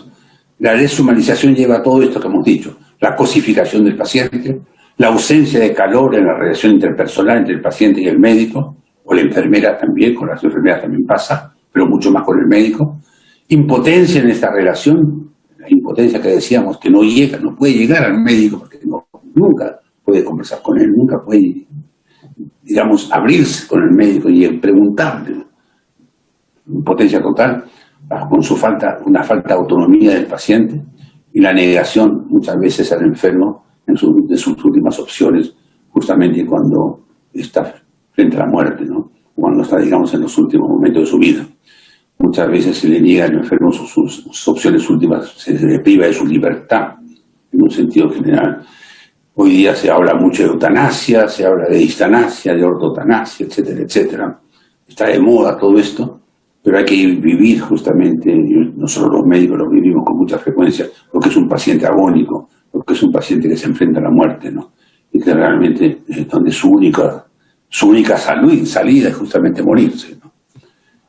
S3: La deshumanización lleva a todo esto que hemos dicho, la cosificación del paciente, la ausencia de calor en la relación interpersonal entre el paciente y el médico, o la enfermera también, con las enfermeras también pasa, pero mucho más con el médico, impotencia en esta relación, la impotencia que decíamos, que no puede llegar al médico porque nunca puede conversar con él, nunca puede, digamos, abrirse con el médico y preguntarle. Impotencia total, con una falta de autonomía del paciente y la negación muchas veces al enfermo de sus últimas opciones, justamente cuando está frente a la muerte, ¿no? Cuando está, digamos, en los últimos momentos de su vida. Muchas veces se le niega al enfermo sus opciones últimas, se le priva de su libertad, en un sentido general. Hoy día se habla mucho de eutanasia, se habla de distanasia, de ortotanasia, etcétera, etcétera. Está de moda todo esto, pero hay que vivir justamente, nosotros los médicos lo vivimos con mucha frecuencia, porque es un paciente agónico, porque es un paciente que se enfrenta a la muerte, ¿no? Y que realmente donde su única salida es justamente morirse, ¿no?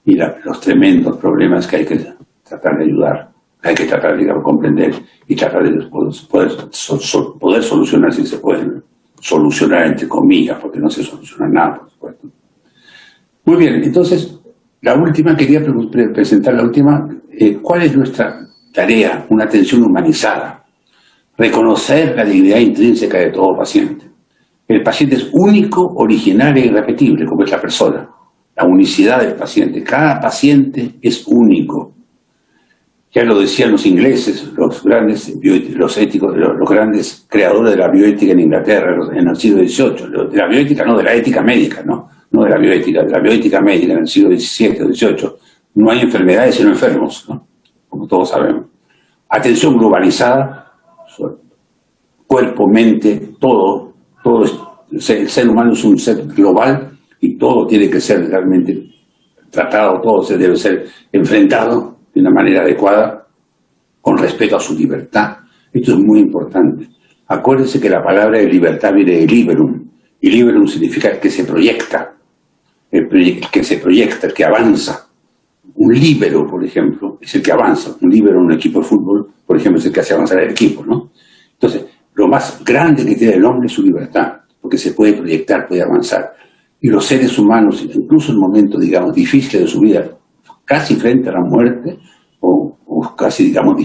S3: Y los tremendos problemas que hay que tratar de ayudar, hay que tratar de comprender y tratar de poder solucionar, si se pueden solucionar entre comillas, porque no se soluciona nada, por supuesto. Muy bien, entonces, la última, quería presentar la última, ¿cuál es nuestra tarea? Una atención humanizada, reconocer la dignidad intrínseca de todo paciente. El paciente es único, original e irrepetible, como es la persona. La unicidad del paciente. Cada paciente es único. Ya lo decían los ingleses, los grandes creadores de la bioética en Inglaterra en el siglo XVIII. De la bioética, no de la ética médica, no de la bioética médica en el siglo XVII o XVIII. No hay enfermedades sino enfermos, ¿no? Como todos sabemos. Atención globalizada, cuerpo, mente, todo el ser humano es un ser global y todo tiene que ser realmente tratado, todo se debe ser enfrentado de una manera adecuada, con respeto a su libertad. Esto es muy importante. Acuérdense que la palabra de libertad viene de liberum, y liberum significa que se proyecta, el que avanza. Un líbero, por ejemplo, es el que avanza. Un líbero en un equipo de fútbol, por ejemplo, es el que hace avanzar el equipo, ¿no? Entonces, lo más grande que tiene el hombre es su libertad, porque se puede proyectar, puede avanzar. Y los seres humanos, incluso en momentos, digamos, difíciles de su vida, casi frente a la muerte, o casi, digamos,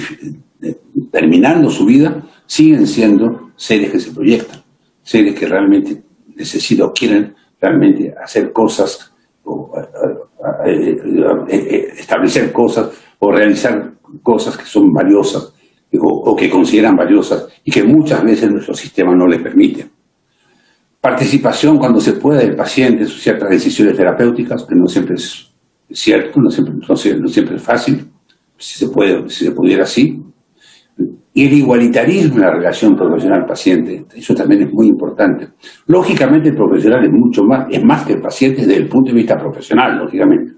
S3: terminando su vida, siguen siendo seres que se proyectan, seres que realmente necesitan o quieren realmente hacer cosas, o establecer cosas, o realizar cosas que son valiosas, o que consideran valiosas, y que muchas veces nuestro sistema no les permite. Participación cuando se puede del paciente en ciertas decisiones terapéuticas, que no siempre es cierto, no siempre es fácil, si se pudiera así. Y el igualitarismo en la relación profesional-paciente, eso también es muy importante. Lógicamente el profesional es más que el paciente desde el punto de vista profesional, lógicamente.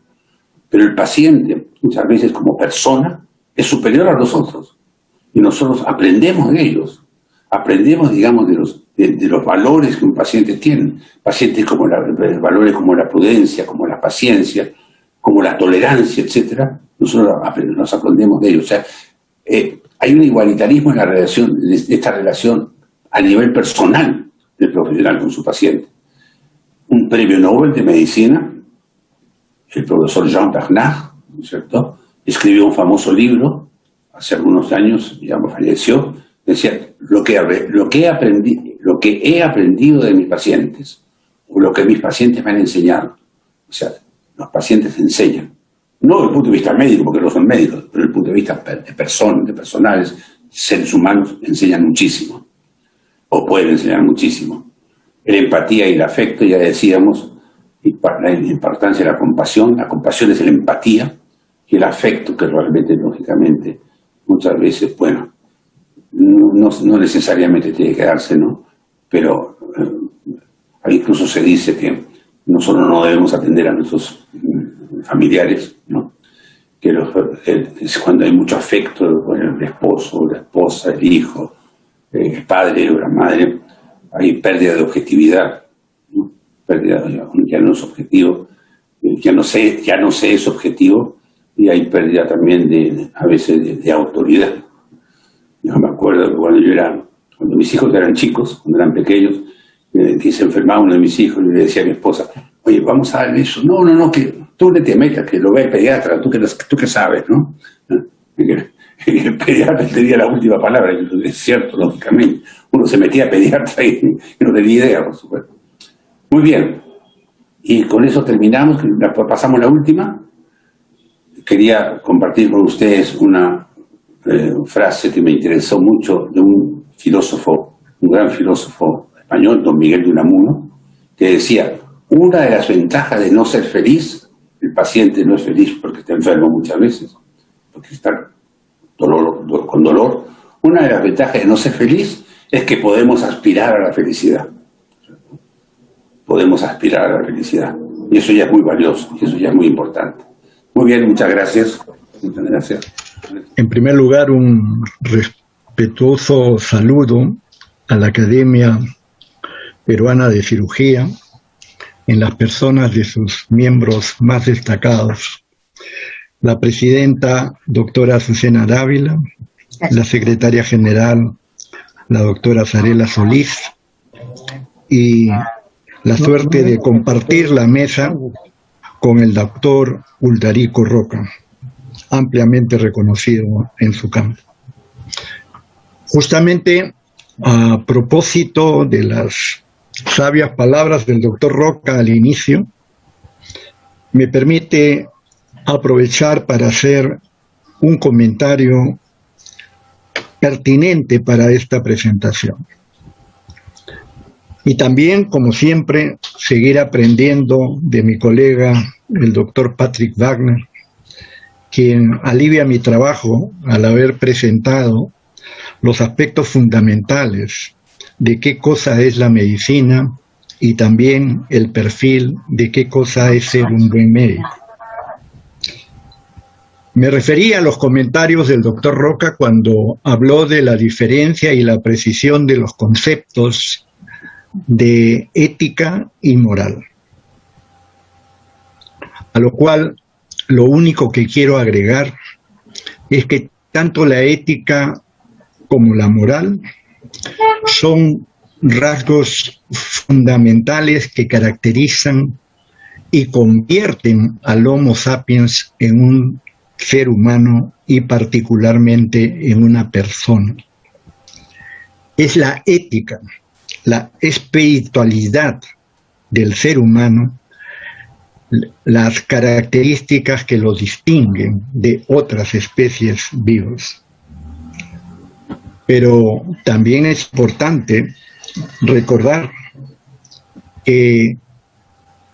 S3: Pero el paciente, muchas veces como persona, es superior a nosotros. Y nosotros aprendemos de ellos. Aprendemos, digamos, de los valores que un paciente tiene. Pacientes como valores como la prudencia, como la paciencia, como la tolerancia, etcétera. Nosotros nos aprendemos de ellos. O sea, hay un igualitarismo en la relación, esta relación a nivel personal del profesional con su paciente. Un premio Nobel de Medicina, el profesor Jean Bernard, ¿no es cierto?, escribió un famoso libro, hace algunos años, digamos, falleció, decía, lo que he aprendido de mis pacientes, o lo que mis pacientes me han enseñado. O sea, los pacientes enseñan. No desde el punto de vista médico, porque no son médicos, pero desde el punto de vista de personales, seres humanos enseñan muchísimo, o pueden enseñar muchísimo. La empatía y el afecto, ya decíamos, la importancia de la compasión es la empatía, y el afecto, que realmente, lógicamente, muchas veces, bueno, no necesariamente tiene que darse, ¿no? Pero incluso se dice que nosotros no debemos atender a nuestros familiares, ¿no? Que es cuando hay mucho afecto por el esposo, la esposa, el hijo, el padre o la madre, hay pérdida de objetividad, ¿no? Pérdida, ya no es objetivo, ya no sé es objetivo, y hay pérdida también a veces de autoridad. Yo me acuerdo que cuando mis hijos eran chicos, cuando eran pequeños, que se enfermaba uno de mis hijos, y le decía a mi esposa, oye, vamos a darle eso. No, que tú no te metas, que lo ve el pediatra, tú que sabes, ¿no? El pediatra tenía la última palabra, y es cierto, lógicamente. Uno se metía a pediatra y no tenía idea, por supuesto. Muy bien. Y con eso terminamos, pasamos la última. Quería compartir con ustedes una frase que me interesó mucho de un gran filósofo español, don Miguel de Unamuno, que decía, una de las ventajas de no ser feliz, el paciente no es feliz porque está enfermo muchas veces, porque está con dolor, una de las ventajas de no ser feliz es que podemos aspirar a la felicidad. Podemos aspirar a la felicidad. Y eso ya es muy valioso, y eso ya es muy importante. Muy bien, muchas gracias. Muchas gracias.
S4: En primer lugar, un respetuoso saludo a la Academia Peruana de Cirugía, en las personas de sus miembros más destacados, la presidenta doctora Azucena Dávila, la secretaria general, la doctora Zarela Solís, y la suerte de compartir la mesa con el doctor Uldarico Roca, ampliamente reconocido en su campo. Justamente a propósito de las sabias palabras del doctor Roca al inicio, me permite aprovechar para hacer un comentario pertinente para esta presentación. Y también, como siempre, seguir aprendiendo de mi colega, el doctor Patrick Wagner, quien alivia mi trabajo al haber presentado los aspectos fundamentales de qué cosa es la medicina y también el perfil de qué cosa es ser un buen médico. Me refería a los comentarios del doctor Roca cuando habló de la diferencia y la precisión de los conceptos de ética y moral, a lo cual lo único que quiero agregar es que tanto la ética como la moral son rasgos fundamentales que caracterizan y convierten al Homo sapiens en un ser humano y particularmente en una persona. Es la ética, la espiritualidad del ser humano, las características que lo distinguen de otras especies vivas. Pero también es importante recordar que,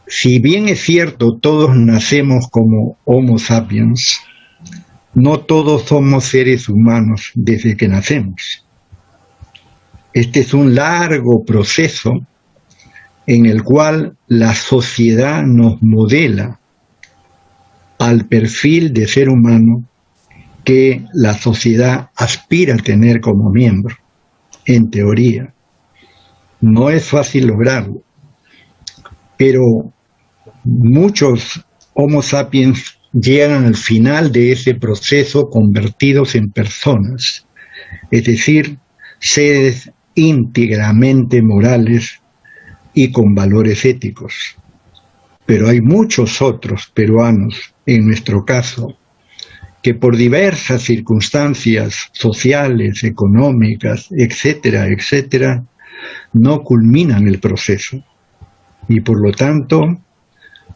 S4: si bien es cierto, todos nacemos como Homo sapiens, no todos somos seres humanos desde que nacemos. Este es un largo proceso en el cual la sociedad nos modela al perfil de ser humano que la sociedad aspira a tener como miembro, en teoría. No es fácil lograrlo, pero muchos Homo sapiens llegan al final de ese proceso convertidos en personas, es decir, seres íntegramente morales y con valores éticos. Pero hay muchos otros peruanos, en nuestro caso, que por diversas circunstancias sociales, económicas, etcétera, etcétera, no culminan el proceso. Y por lo tanto,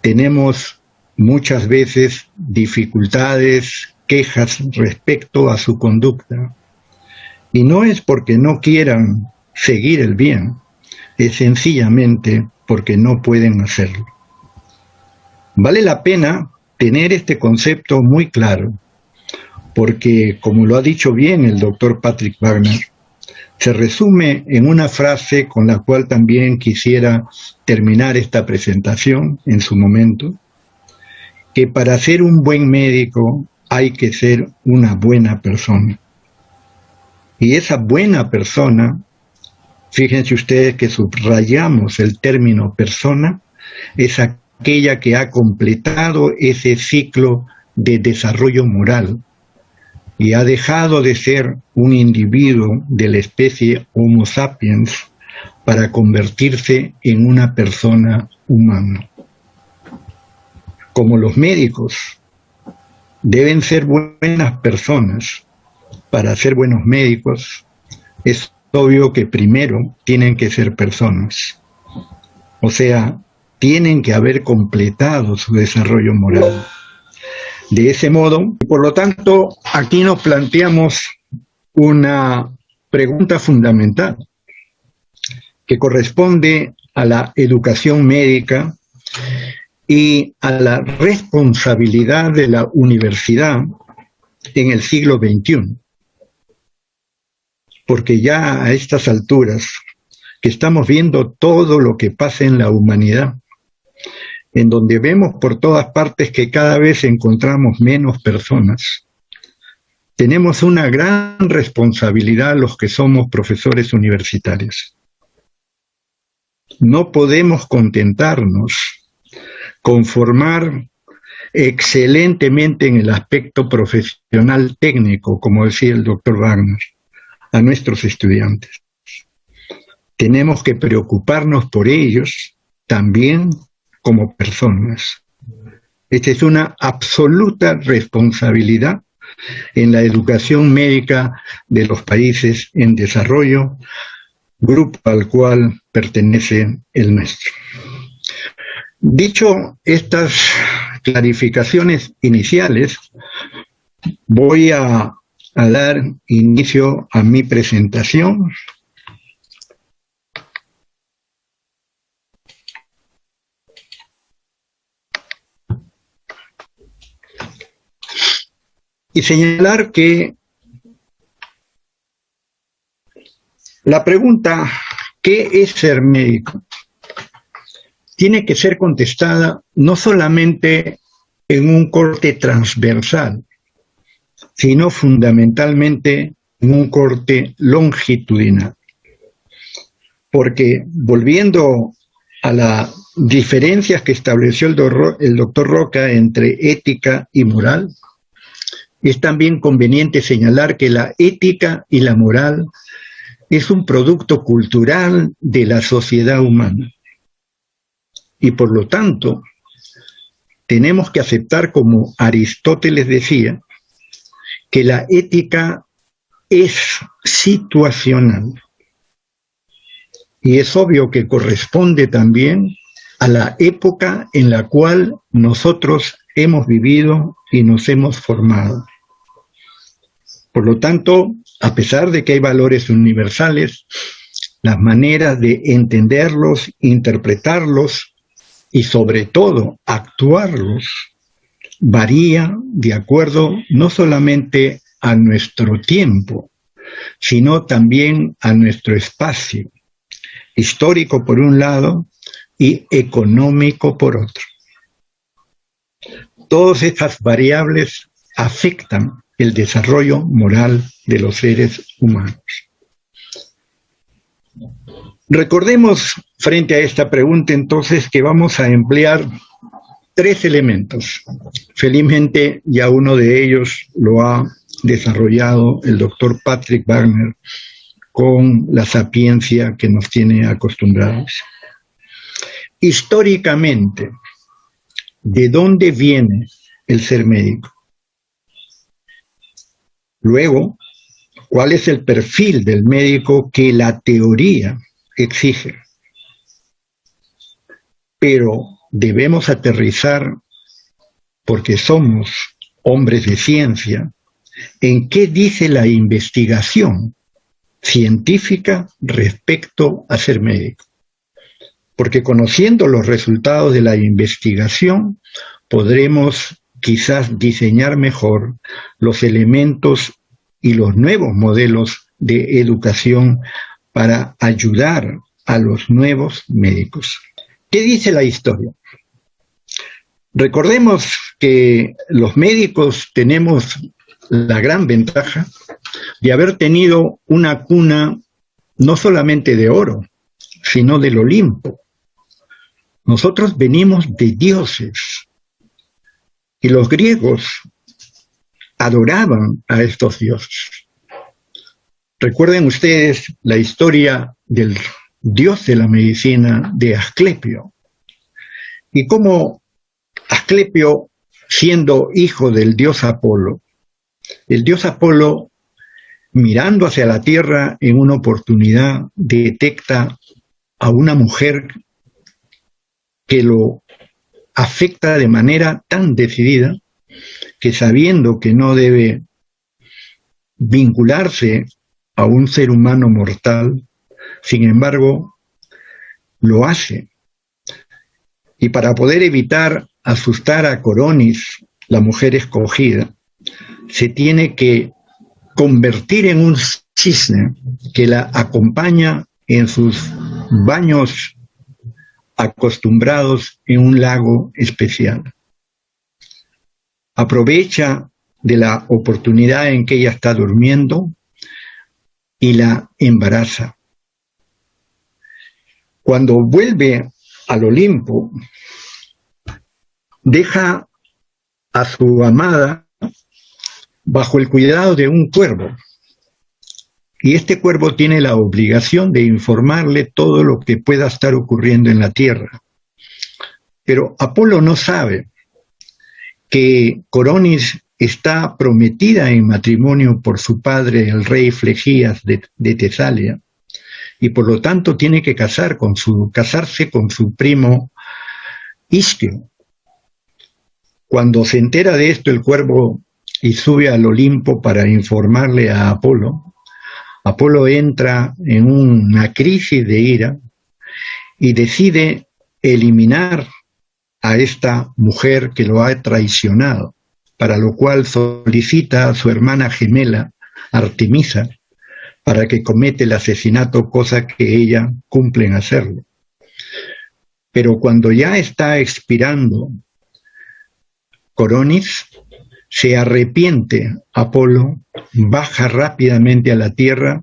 S4: tenemos muchas veces dificultades, quejas respecto a su conducta. Y no es porque no quieran seguir el bien, es sencillamente porque no pueden hacerlo. Vale la pena tener este concepto muy claro, porque, como lo ha dicho bien el doctor Patrick Wagner, se resume en una frase con la cual también quisiera terminar esta presentación en su momento, que para ser un buen médico hay que ser una buena persona. Y esa buena persona, fíjense ustedes que subrayamos el término persona, es aquella que ha completado ese ciclo de desarrollo moral y ha dejado de ser un individuo de la especie Homo sapiens para convertirse en una persona humana. Como los médicos deben ser buenas personas para ser buenos médicos, es obvio que primero tienen que ser personas. O sea, tienen que haber completado su desarrollo moral. De ese modo, por lo tanto, aquí nos planteamos una pregunta fundamental que corresponde a la educación médica y a la responsabilidad de la universidad en el siglo XXI. Porque ya a estas alturas, que estamos viendo todo lo que pasa en la humanidad, en donde vemos por todas partes que cada vez encontramos menos personas, tenemos una gran responsabilidad los que somos profesores universitarios. No podemos contentarnos con formar excelentemente en el aspecto profesional técnico, como decía el doctor Wagner, a nuestros estudiantes. Tenemos que preocuparnos por ellos también como personas. Esta es una absoluta responsabilidad en la educación médica de los países en desarrollo, grupo al cual pertenece el nuestro. Dicho estas clarificaciones iniciales, voy a dar inicio a mi presentación. Y señalar que la pregunta, ¿qué es ser médico?, tiene que ser contestada no solamente en un corte transversal, sino fundamentalmente en un corte longitudinal. Porque, volviendo a la diferencias que estableció el doctor Roca entre ética y moral, es también conveniente señalar que la ética y la moral es un producto cultural de la sociedad humana. Y por lo tanto, tenemos que aceptar, como Aristóteles decía, que la ética es situacional. Y es obvio que corresponde también a la época en la cual nosotros hemos vivido y nos hemos formado. Por lo tanto, a pesar de que hay valores universales, las maneras de entenderlos, interpretarlos y sobre todo actuarlos varía de acuerdo no solamente a nuestro tiempo, sino también a nuestro espacio, histórico por un lado y económico por otro. Todas estas variables afectan el desarrollo moral de los seres humanos. Recordemos frente a esta pregunta entonces que vamos a emplear 3 elementos. Felizmente ya uno de ellos lo ha desarrollado el doctor Patrick Wagner con la sapiencia que nos tiene acostumbrados. Históricamente, ¿de dónde viene el ser médico? Luego, ¿cuál es el perfil del médico que la teoría exige? Pero debemos aterrizar, porque somos hombres de ciencia, en qué dice la investigación científica respecto a ser médico. Porque conociendo los resultados de la investigación, podremos quizás diseñar mejor los elementos y los nuevos modelos de educación para ayudar a los nuevos médicos. ¿Qué dice la historia? Recordemos que los médicos tenemos la gran ventaja de haber tenido una cuna no solamente de oro, sino del Olimpo. Nosotros venimos de dioses y los griegos adoraban a estos dioses. Recuerden ustedes la historia del dios de la medicina de Asclepio y cómo Asclepio, siendo hijo del dios Apolo, el dios Apolo, mirando hacia la tierra en una oportunidad, detecta a una mujer que lo afecta de manera tan decidida que, sabiendo que no debe vincularse a un ser humano mortal, sin embargo, lo hace. Y para poder evitar asustar a Coronis, la mujer escogida, se tiene que convertir en un cisne que la acompaña en sus baños acostumbrados en un lago especial. Aprovecha de la oportunidad en que ella está durmiendo y la embaraza. Cuando vuelve al Olimpo, deja a su amada bajo el cuidado de un cuervo. Y este cuervo tiene la obligación de informarle todo lo que pueda estar ocurriendo en la tierra. Pero Apolo no sabe que Coronis está prometida en matrimonio por su padre, el rey Flegías de Tesalia, y por lo tanto tiene que casarse con su primo Isquio. Cuando se entera de esto el cuervo y sube al Olimpo para informarle a Apolo, Apolo entra en una crisis de ira y decide eliminar a esta mujer que lo ha traicionado, para lo cual solicita a su hermana gemela, Artemisa, para que cometa el asesinato, cosa que ella cumple en hacerlo. Pero cuando ya está expirando Coronis, se arrepiente Apolo, baja rápidamente a la tierra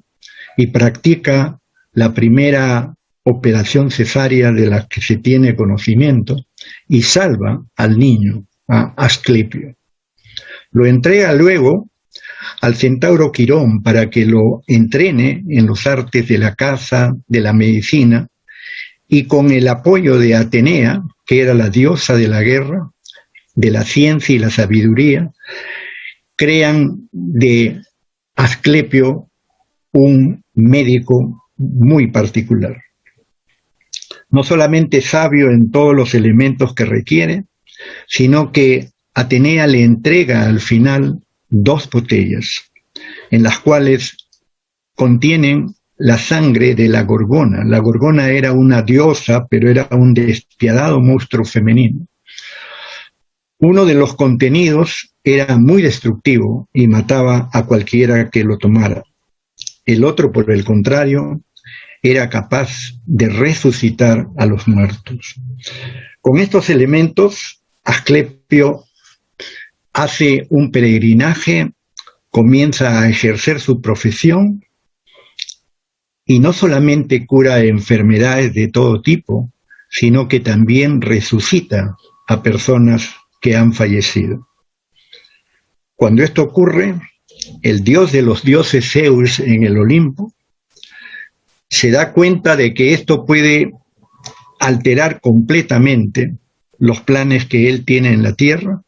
S4: y practica la primera operación cesárea de la que se tiene conocimiento y salva al niño, a Asclepio. Lo entrega luego al centauro Quirón para que lo entrene en los artes de la caza, de la medicina, y con el apoyo de Atenea, que era la diosa de la guerra, de la ciencia y la sabiduría, crean de Asclepio un médico muy particular. No solamente sabio en todos los elementos que requiere, sino que Atenea le entrega al final 2 botellas, en las cuales contienen la sangre de la Gorgona. La Gorgona era una diosa, pero era un despiadado monstruo femenino. Uno de los contenidos era muy destructivo y mataba a cualquiera que lo tomara. El otro, por el contrario, era capaz de resucitar a los muertos. Con estos elementos, Asclepio hace un peregrinaje, comienza a ejercer su profesión y no solamente cura enfermedades de todo tipo, sino que también resucita a personas que han fallecido. Cuando esto ocurre, el dios de los dioses Zeus en el Olimpo se da cuenta de que esto puede alterar completamente los planes que él tiene en la tierra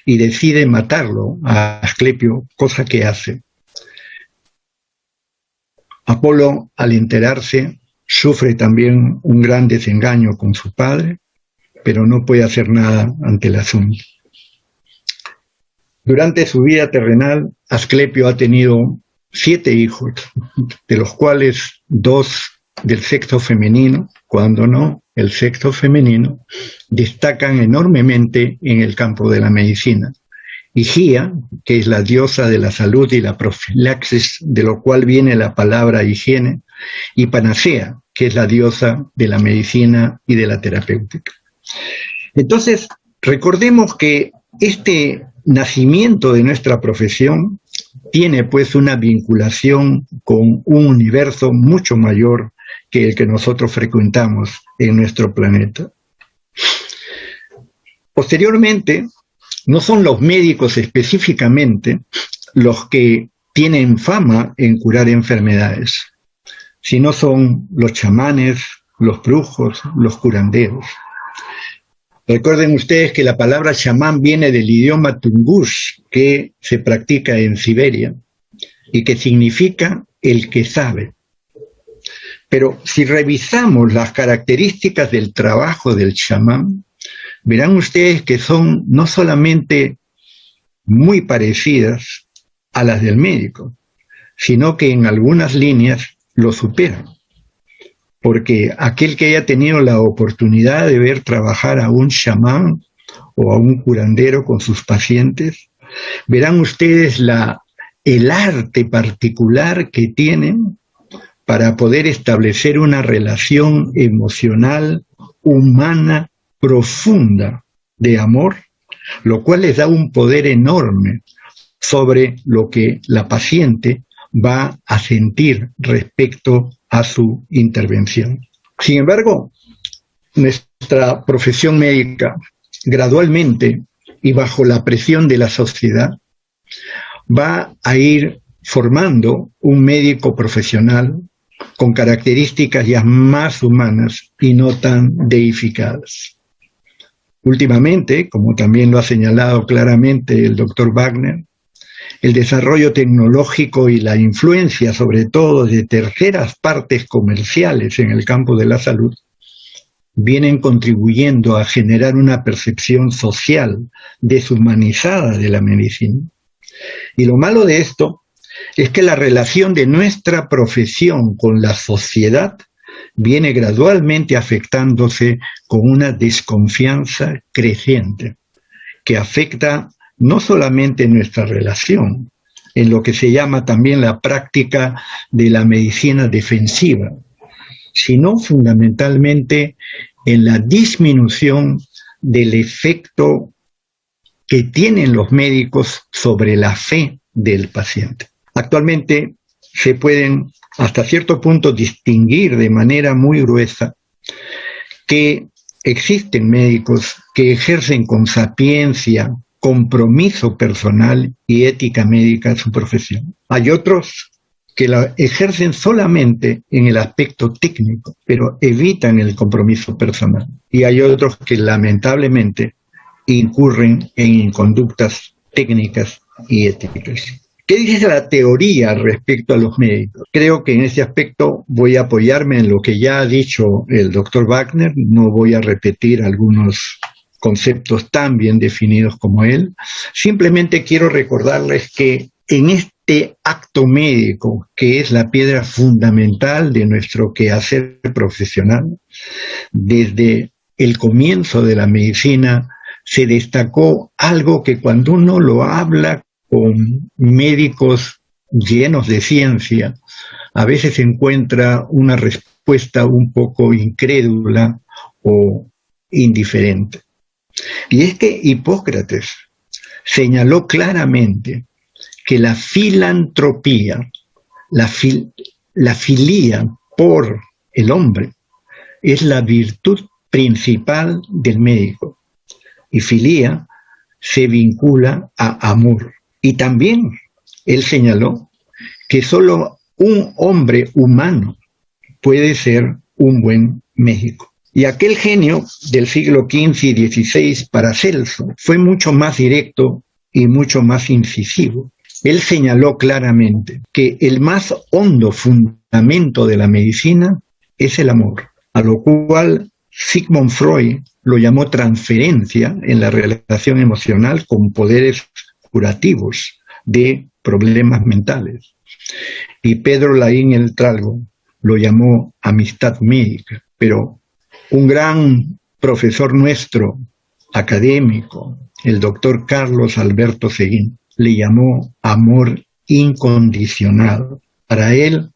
S4: y decide matarlo a Asclepio, cosa que hace. Apolo, al enterarse, sufre también un gran desengaño con su padre, pero no puede hacer nada ante el asunto. Durante su vida terrenal, Asclepio ha tenido 7 hijos, de los cuales 2 del sexo femenino, cuando no, el sexo femenino, destacan enormemente en el campo de la medicina. Higia, que es la diosa de la salud y la profilaxis, de lo cual viene la palabra higiene, y Panacea, que es la diosa de la medicina y de la terapéutica. Entonces, recordemos que este nacimiento de nuestra profesión tiene pues una vinculación con un universo mucho mayor que el que nosotros frecuentamos en nuestro planeta. Posteriormente, no son los médicos específicamente los que tienen fama en curar enfermedades, sino son los chamanes, los brujos, los curanderos. Recuerden ustedes que la palabra chamán viene del idioma tungush, que se practica en Siberia, y que significa el que sabe. Pero si revisamos las características del trabajo del chamán, verán ustedes que son no solamente muy parecidas a las del médico, sino que en algunas líneas lo superan. Porque aquel que haya tenido la oportunidad de ver trabajar a un chamán o a un curandero con sus pacientes, verán ustedes el arte particular que tienen para poder establecer una relación emocional, humana, profunda de amor, lo cual les da un poder enorme sobre lo que la paciente va a sentir respecto a su intervención. Sin embargo, nuestra profesión médica, gradualmente y bajo la presión de la sociedad, va a ir formando un médico profesional con características ya más humanas y no tan deificadas. Últimamente, como también lo ha señalado claramente el doctor Wagner, el desarrollo tecnológico y la influencia, sobre todo, de terceras partes comerciales en el campo de la salud, vienen contribuyendo a generar una percepción social deshumanizada de la medicina. Y lo malo de esto es que la relación de nuestra profesión con la sociedad viene gradualmente afectándose con una desconfianza creciente, que afecta no solamente nuestra relación, en lo que se llama también la práctica de la medicina defensiva, sino fundamentalmente en la disminución del efecto que tienen los médicos sobre la fe del paciente. Actualmente se pueden hasta cierto punto distinguir de manera muy gruesa que existen médicos que ejercen con sapiencia, compromiso personal y ética médica su profesión. Hay otros que la ejercen solamente en el aspecto técnico, pero evitan el compromiso personal. Y hay otros que lamentablemente incurren en conductas técnicas y éticas. ¿Qué dice la teoría respecto a los médicos? Creo que en ese aspecto voy a apoyarme en lo que ya ha dicho el doctor Wagner, no voy a repetir algunos conceptos tan bien definidos como él. Simplemente quiero recordarles que en este acto médico, que es la piedra fundamental de nuestro quehacer profesional, desde el comienzo de la medicina se destacó algo que cuando uno lo habla con médicos llenos de ciencia, a veces encuentra una respuesta un poco incrédula o indiferente. Y es que Hipócrates señaló claramente que la filantropía, la filía por el hombre, es la virtud principal del médico. Y filía se vincula a amor. Y también él señaló que solo un hombre humano puede ser un buen médico. Y aquel genio del siglo XV y XVI, Paracelso, fue mucho más directo y mucho más incisivo. Él señaló claramente que el más hondo fundamento de la medicina es el amor, a lo cual Sigmund Freud lo llamó transferencia en la relación emocional con poderes curativos de problemas mentales. Y Pedro Laín el Tralgo lo llamó amistad médica. Pero un gran profesor nuestro, académico, el doctor Carlos Alberto Seguín, le llamó amor incondicionado. Para él,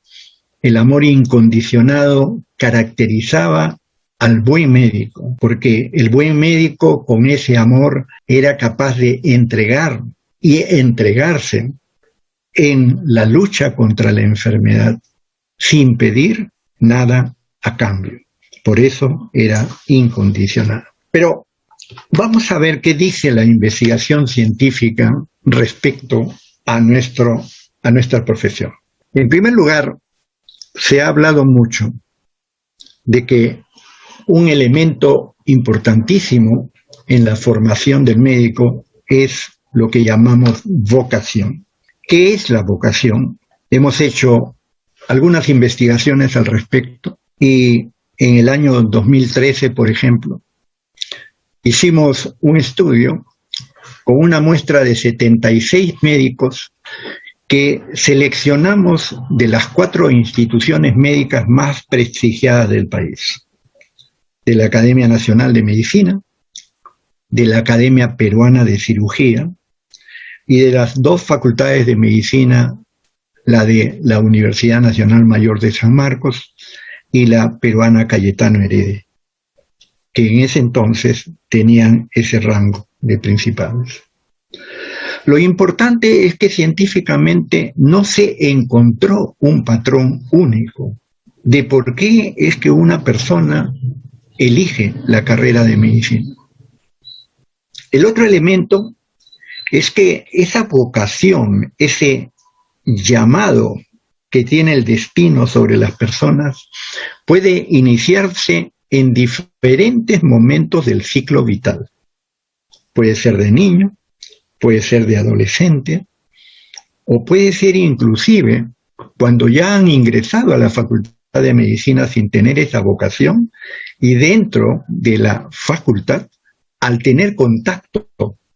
S4: el amor incondicionado caracterizaba al buen médico, porque el buen médico con ese amor era capaz de entregar y entregarse en la lucha contra la enfermedad sin pedir nada a cambio. Por eso era incondicional. Pero vamos a ver qué dice la investigación científica respecto a nuestra profesión. En primer lugar, se ha hablado mucho de que un elemento importantísimo en la formación del médico es lo que llamamos vocación. ¿Qué es la vocación? Hemos hecho algunas investigaciones al respecto y en el año 2013, por ejemplo, hicimos un estudio con una muestra de 76 médicos que seleccionamos de las 4 instituciones médicas más prestigiadas del país. De la Academia Nacional de Medicina, de la Academia Peruana de Cirugía y de las 2 facultades de medicina, la de la Universidad Nacional Mayor de San Marcos y la peruana Cayetano Heredia, que en ese entonces tenían ese rango de principales. Lo importante es que científicamente no se encontró un patrón único de por qué es que una persona elige la carrera de medicina. El otro elemento es que esa vocación, ese llamado que tiene el destino sobre las personas, puede iniciarse en diferentes momentos del ciclo vital. Puede ser de niño, puede ser de adolescente, o puede ser inclusive cuando ya han ingresado a la facultad de medicina sin tener esa vocación, y dentro de la facultad, al tener contacto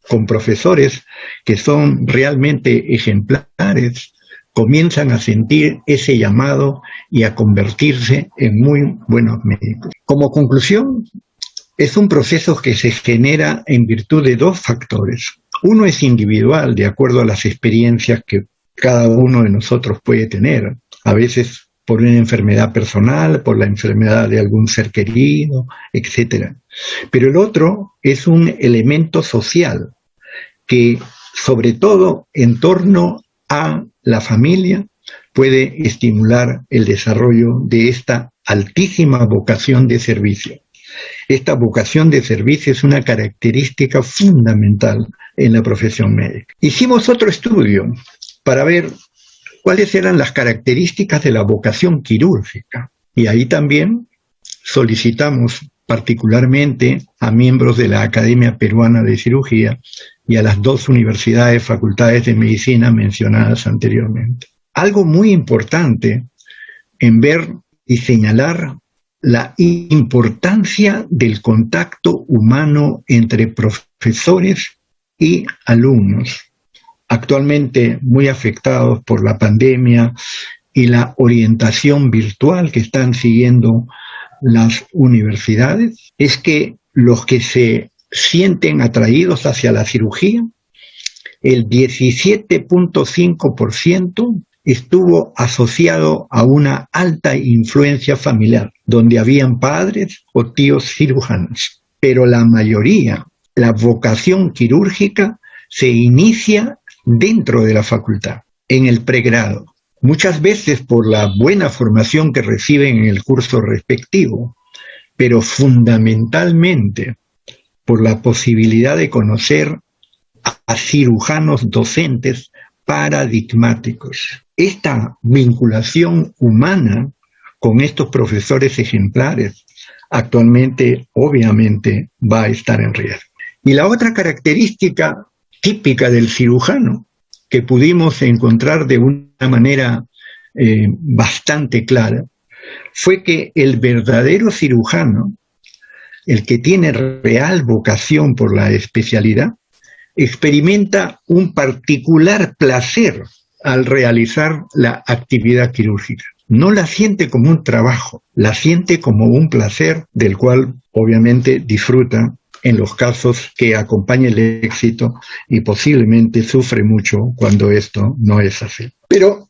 S4: con profesores que son realmente ejemplares, comienzan a sentir ese llamado y a convertirse en muy buenos médicos. Como conclusión, es un proceso que se genera en virtud de 2 factores. Uno es individual, de acuerdo a las experiencias que cada uno de nosotros puede tener, a veces por una enfermedad personal, por la enfermedad de algún ser querido, etc. Pero el otro es un elemento social, que sobre todo en torno a la familia puede estimular el desarrollo de esta altísima vocación de servicio. Esta vocación de servicio es una característica fundamental en la profesión médica. Hicimos otro estudio para ver cuáles eran las características de la vocación quirúrgica. Y ahí también solicitamos particularmente a miembros de la Academia Peruana de Cirugía y a las 2 universidades, facultades de medicina mencionadas anteriormente. Algo muy importante en ver y señalar la importancia del contacto humano entre profesores y alumnos, actualmente muy afectados por la pandemia y la orientación virtual que están siguiendo las universidades, es que los que se sienten atraídos hacia la cirugía, el 17.5% estuvo asociado a una alta influencia familiar, donde habían padres o tíos cirujanos. Pero la mayoría, la vocación quirúrgica, se inicia dentro de la facultad, en el pregrado. Muchas veces por la buena formación que reciben en el curso respectivo, pero fundamentalmente por la posibilidad de conocer a cirujanos docentes paradigmáticos. Esta vinculación humana con estos profesores ejemplares actualmente, obviamente, va a estar en riesgo. Y la otra característica típica del cirujano, que pudimos encontrar de una manera bastante clara, fue que el verdadero cirujano, el que tiene real vocación por la especialidad, experimenta un particular placer al realizar la actividad quirúrgica. No la siente como un trabajo, la siente como un placer del cual obviamente disfruta en los casos que acompaña el éxito y posiblemente sufre mucho cuando esto no es así. Pero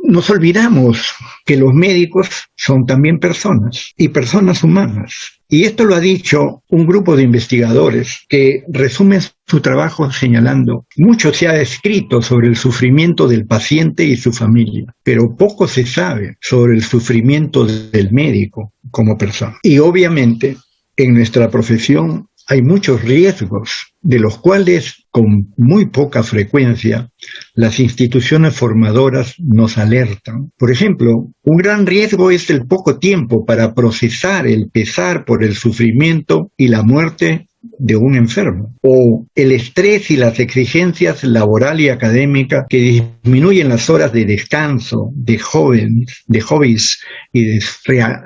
S4: nos olvidamos que los médicos son también personas y personas humanas. Y esto lo ha dicho un grupo de investigadores que resumen su trabajo señalando: mucho se ha escrito sobre el sufrimiento del paciente y su familia, pero poco se sabe sobre el sufrimiento del médico como persona. Y obviamente en nuestra profesión hay muchos riesgos, de los cuales con muy poca frecuencia las instituciones formadoras nos alertan. Por ejemplo, un gran riesgo es el poco tiempo para procesar el pesar por el sufrimiento y la muerte de un enfermo, o el estrés y las exigencias laboral y académica que disminuyen las horas de descanso, de hobbies y de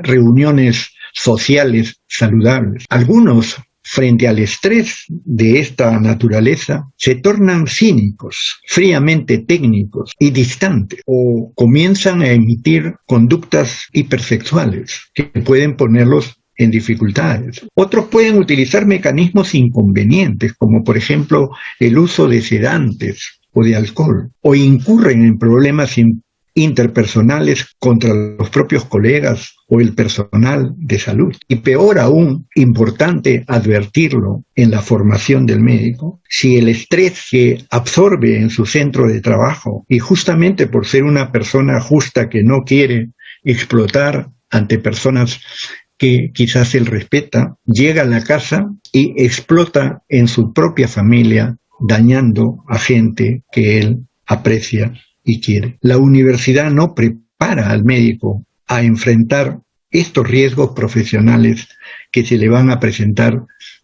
S4: reuniones sociales saludables. Algunos, frente al estrés de esta naturaleza, se tornan cínicos, fríamente técnicos y distantes, o comienzan a emitir conductas hipersexuales que pueden ponerlos en dificultades. Otros pueden utilizar mecanismos inconvenientes, como por ejemplo el uso de sedantes o de alcohol, o incurren en problemas interpersonales contra los propios colegas o el personal de salud. Y peor aún, importante advertirlo en la formación del médico, si el estrés se absorbe en su centro de trabajo y justamente por ser una persona justa que no quiere explotar ante personas que quizás él respeta, llega a la casa y explota en su propia familia, dañando a gente que él aprecia y quiere. La universidad no prepara al médico a enfrentar estos riesgos profesionales que se le van a presentar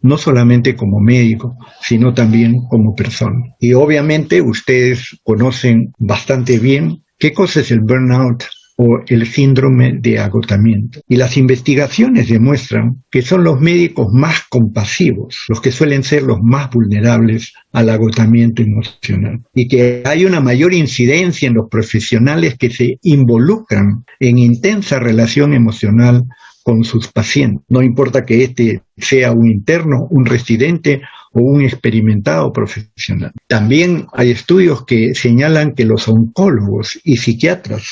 S4: no solamente como médico, sino también como persona. Y obviamente ustedes conocen bastante bien qué cosa es el burnout o el síndrome de agotamiento. Y las investigaciones demuestran que son los médicos más compasivos los que suelen ser los más vulnerables al agotamiento emocional. Y que hay una mayor incidencia en los profesionales que se involucran en intensa relación emocional con sus pacientes. No importa que este sea un interno, un residente o un experimentado profesional. También hay estudios que señalan que los oncólogos y psiquiatras,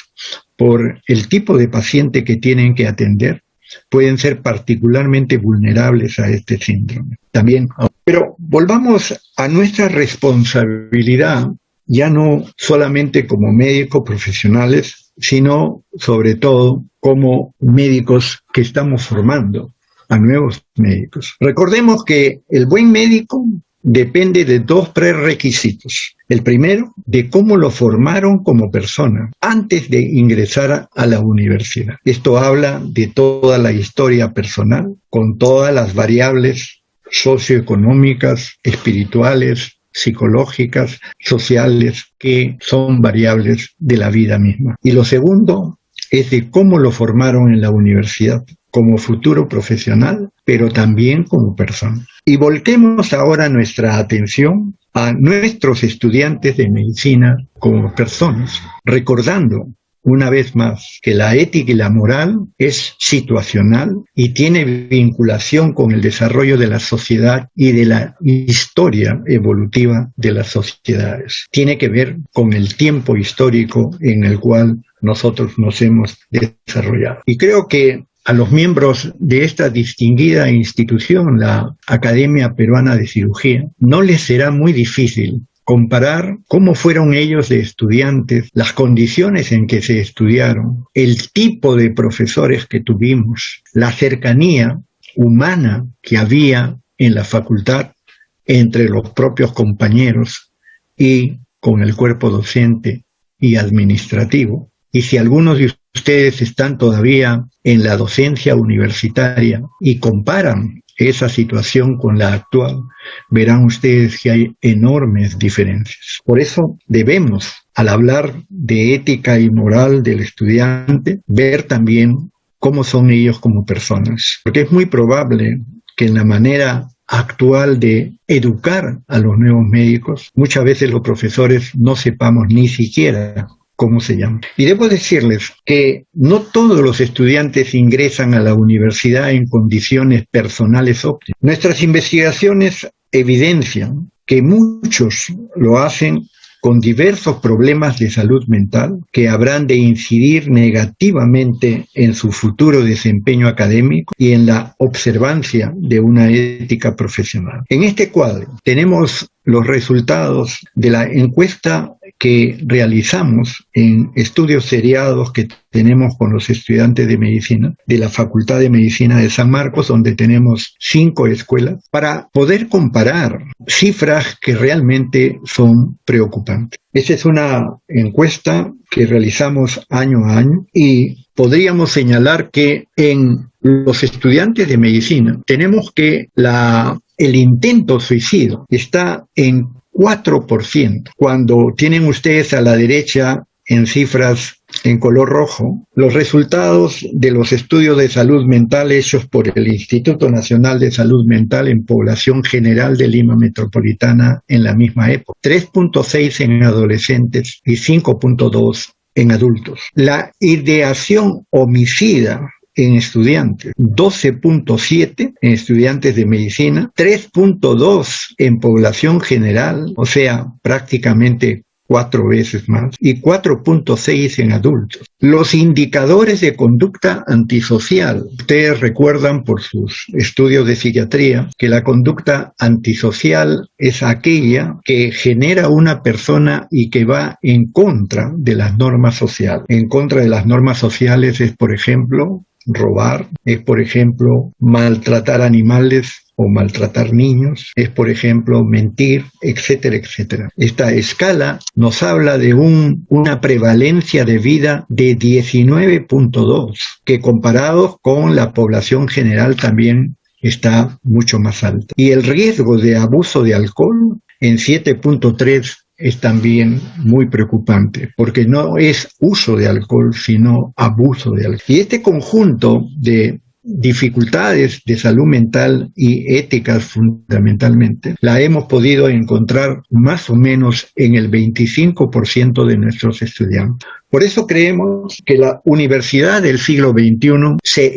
S4: por el tipo de paciente que tienen que atender, pueden ser particularmente vulnerables a este síndrome. También, pero volvamos a nuestra responsabilidad ya no solamente como médicos profesionales, sino sobre todo como médicos que estamos formando a nuevos médicos. Recordemos que el buen médico depende de dos prerequisitos. El primero, de cómo lo formaron como persona antes de ingresar a la universidad. Esto habla de toda la historia personal, con todas las variables socioeconómicas, espirituales, psicológicas, sociales, que son variables de la vida misma. Y lo segundo es de cómo lo formaron en la universidad, como futuro profesional, pero también como persona. Y volquemos ahora nuestra atención a nuestros estudiantes de medicina como personas, recordando una vez más que la ética y la moral es situacional y tiene vinculación con el desarrollo de la sociedad y de la historia evolutiva de las sociedades. Tiene que ver con el tiempo histórico en el cual nosotros nos hemos desarrollado. Y creo que a los miembros de esta distinguida institución, la Academia Peruana de Cirugía, no les será muy difícil comparar cómo fueron ellos de estudiantes, las condiciones en que se estudiaron, el tipo de profesores que tuvimos, la cercanía humana que había en la facultad entre los propios compañeros y con el cuerpo docente y administrativo. Y si algunos de ustedes están todavía en la docencia universitaria y comparan esa situación con la actual, verán ustedes que hay enormes diferencias. Por eso debemos, al hablar de ética y moral del estudiante, ver también cómo son ellos como personas. Porque es muy probable que en la manera actual de educar a los nuevos médicos, muchas veces los profesores no sepamos ni siquiera cómo se llama. Y debo decirles que no todos los estudiantes ingresan a la universidad en condiciones personales óptimas. Nuestras investigaciones evidencian que muchos lo hacen con diversos problemas de salud mental que habrán de incidir negativamente en su futuro desempeño académico y en la observancia de una ética profesional. En este cuadro tenemos los resultados de la encuesta que realizamos en estudios seriados que tenemos con los estudiantes de medicina de la Facultad de Medicina de San Marcos, donde tenemos 5 escuelas, para poder comparar cifras que realmente son preocupantes. Esta es una encuesta que realizamos año a año y podríamos señalar que en los estudiantes de medicina tenemos que el intento suicidio está en 4%. Cuando tienen ustedes a la derecha en cifras en color rojo los resultados de los estudios de salud mental hechos por el Instituto Nacional de Salud Mental en población general de Lima Metropolitana en la misma época, 3.6 en adolescentes y 5.2 en adultos. La ideación homicida en estudiantes, 12.7 en estudiantes de medicina, 3.2 en población general, o sea, prácticamente 4 veces más, y 4.6 en adultos. Los indicadores de conducta antisocial. Ustedes recuerdan por sus estudios de psiquiatría que la conducta antisocial es aquella que genera una persona y que va en contra de las normas sociales. En contra de las normas sociales es, por ejemplo, robar, es por ejemplo maltratar animales o maltratar niños, es por ejemplo mentir, etcétera, etcétera. Esta escala nos habla de una prevalencia de vida de 19.2, que comparados con la población general también está mucho más alta. Y el riesgo de abuso de alcohol en 7.3 es también muy preocupante, porque no es uso de alcohol, sino abuso de alcohol. Y este conjunto de dificultades de salud mental y éticas fundamentalmente, la hemos podido encontrar más o menos en el 25% de nuestros estudiantes. Por eso creemos que la universidad del siglo XXI se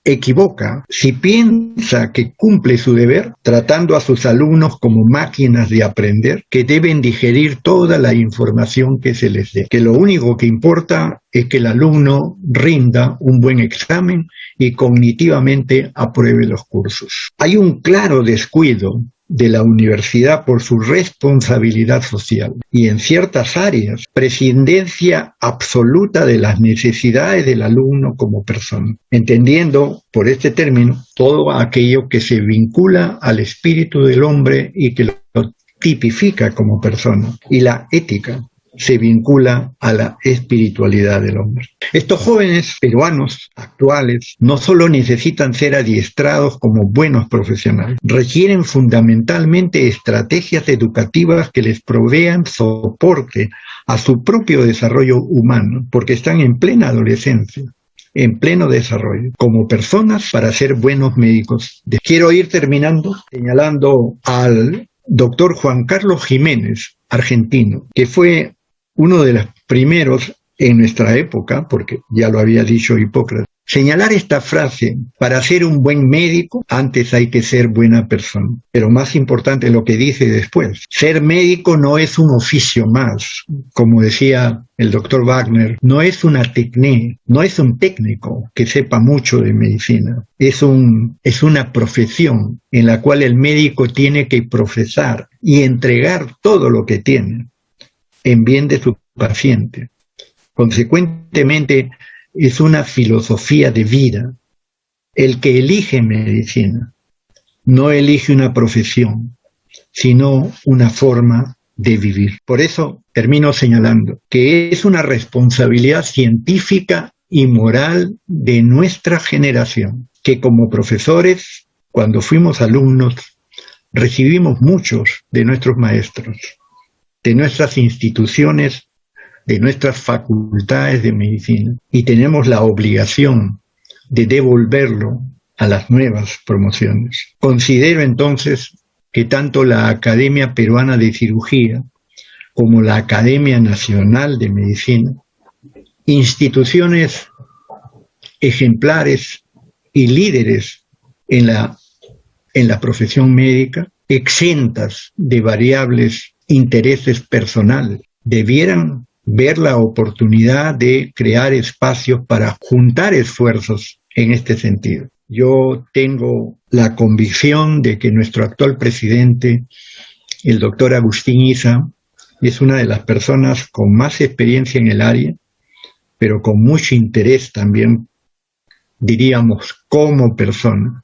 S4: equivoca si piensa que cumple su deber tratando a sus alumnos como máquinas de aprender que deben digerir toda la información que se les dé, que lo único que importa es que el alumno rinda un buen examen y cognitivamente apruebe los cursos. Hay un claro descuido de la universidad por su responsabilidad social y en ciertas áreas, prescindencia absoluta de las necesidades del alumno como persona, entendiendo por este término todo aquello que se vincula al espíritu del hombre y que lo tipifica como persona, y la ética se vincula a la espiritualidad del hombre. Estos jóvenes peruanos actuales no solo necesitan ser adiestrados como buenos profesionales, requieren fundamentalmente estrategias educativas que les provean soporte a su propio desarrollo humano, porque están en plena adolescencia, en pleno desarrollo, como personas para ser buenos médicos. Quiero ir terminando señalando al doctor Juan Carlos Jiménez, argentino, que fue uno de los primeros en nuestra época, porque ya lo había dicho Hipócrates, señalar esta frase: para ser un buen médico, antes hay que ser buena persona. Pero más importante lo que dice después: ser médico no es un oficio más, como decía el doctor Wagner, no es una técnica, no es un técnico que sepa mucho de medicina, es una profesión en la cual el médico tiene que profesar y entregar todo lo que tiene en bien de su paciente. Consecuentemente, es una filosofía de vida. El que elige medicina no elige una profesión, sino una forma de vivir. Por eso termino señalando que es una responsabilidad científica y moral de nuestra generación, que como profesores, cuando fuimos alumnos, recibimos muchos de nuestros maestros, de nuestras instituciones, de nuestras facultades de medicina, y tenemos la obligación de devolverlo a las nuevas promociones. Considero entonces que tanto la Academia Peruana de Cirugía como la Academia Nacional de Medicina, instituciones ejemplares y líderes en la profesión médica, exentas de variables intereses personales, debieran ver la oportunidad de crear espacios para juntar esfuerzos en este sentido. Yo tengo la convicción de que nuestro actual presidente, el doctor Agustín Iza, es una de las personas con más experiencia en el área, pero con mucho interés también, diríamos, como persona,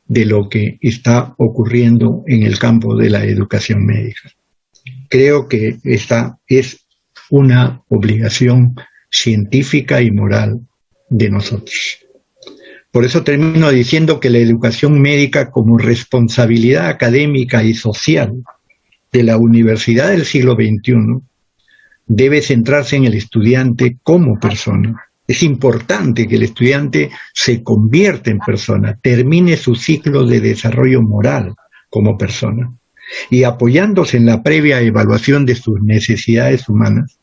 S4: de lo que está ocurriendo en el campo de la educación médica. Creo que esta es una obligación científica y moral de nosotros. Por eso termino diciendo que la educación médica, como responsabilidad académica y social de la universidad del siglo XXI, debe centrarse en el estudiante como persona. Es importante que el estudiante se convierta en persona, termine su ciclo de desarrollo moral como persona, y apoyándose en la previa evaluación de sus necesidades humanas,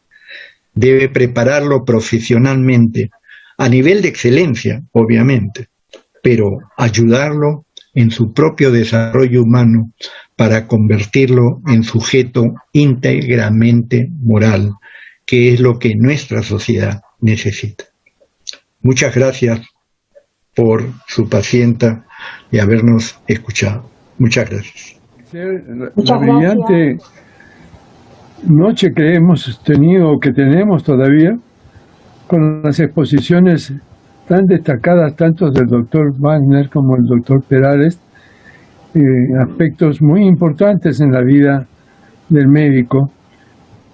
S4: debe prepararlo profesionalmente, a nivel de excelencia, obviamente, pero ayudarlo en su propio desarrollo humano para convertirlo en sujeto íntegramente moral, que es lo que nuestra sociedad necesita. Muchas gracias por su paciencia y habernos escuchado. Muchas gracias.
S2: La brillante noche que hemos tenido, que tenemos todavía, con las exposiciones tan destacadas, tanto del doctor Wagner como el doctor Perales, aspectos muy importantes en la vida del médico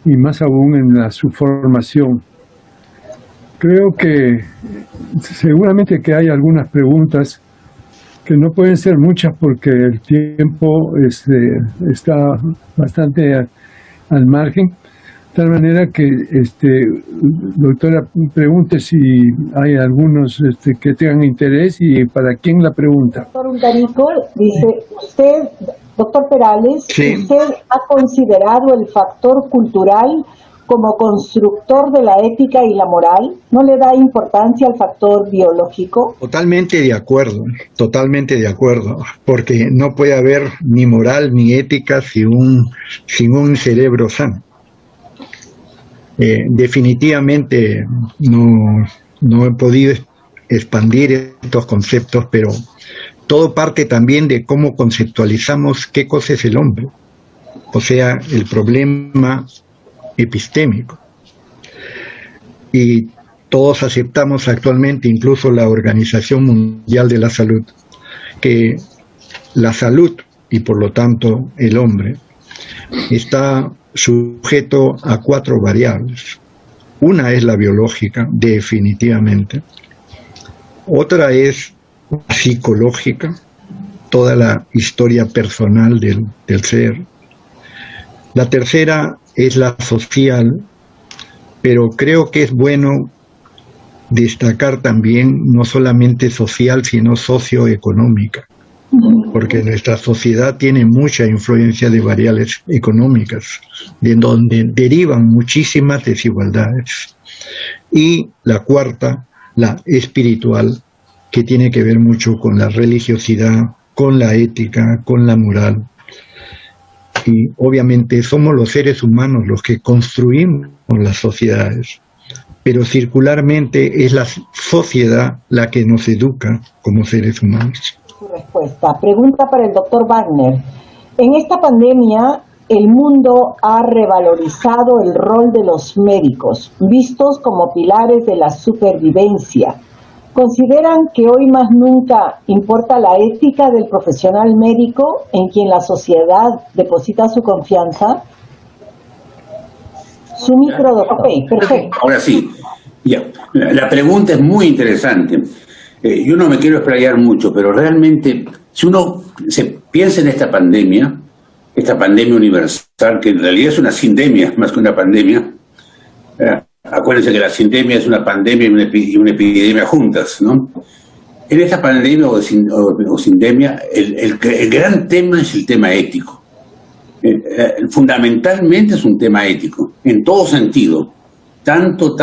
S2: y más aún en su formación. Creo que seguramente que hay algunas preguntas que no pueden ser muchas porque el tiempo está bastante al margen, de tal manera que, doctora, pregunte si hay algunos que tengan interés y para quién la pregunta.
S5: Doctor Untarico, dice, usted, doctor Perales,
S4: sí.
S5: ¿Usted ha considerado el factor cultural como constructor de la ética y la moral? ¿No le da importancia al factor biológico?
S4: Totalmente de acuerdo, porque no puede haber ni moral ni ética sin un cerebro sano. Definitivamente no he podido expandir estos conceptos, pero todo parte también de cómo conceptualizamos qué cosa es el hombre, o sea, el problema epistémico. Y todos aceptamos actualmente, incluso la Organización Mundial de la Salud, que la salud y por lo tanto el hombre está sujeto a 4 variables. Una es la biológica, definitivamente. Otra es psicológica, toda la historia personal del ser. La tercera es la social, pero creo que es bueno destacar también no solamente social, sino socioeconómica, porque nuestra sociedad tiene mucha influencia de variables económicas, de donde derivan muchísimas desigualdades. Y la cuarta, la espiritual, que tiene que ver mucho con la religiosidad, con la ética, con la moral. Y obviamente somos los seres humanos los que construimos las sociedades, pero circularmente es la sociedad la que nos educa como seres humanos.
S5: Su respuesta. Pregunta para el doctor Wagner. En esta pandemia, el mundo ha revalorizado el rol de los médicos, vistos como pilares de la supervivencia. ¿Consideran que hoy más nunca importa la ética del profesional médico en quien la sociedad deposita su confianza? Su micro, doctor. Ok, perfecto.
S3: Ahora sí, ya. La pregunta es muy interesante. Yo no me quiero explayar mucho, pero realmente, si uno se piensa en esta pandemia universal, que en realidad es una sindemia más que una pandemia, acuérdense que la sindemia es una pandemia y una epidemia juntas, ¿no? En esta pandemia o sindemia, el gran tema es el tema ético. Fundamentalmente es un tema ético, en todo sentido. Tanto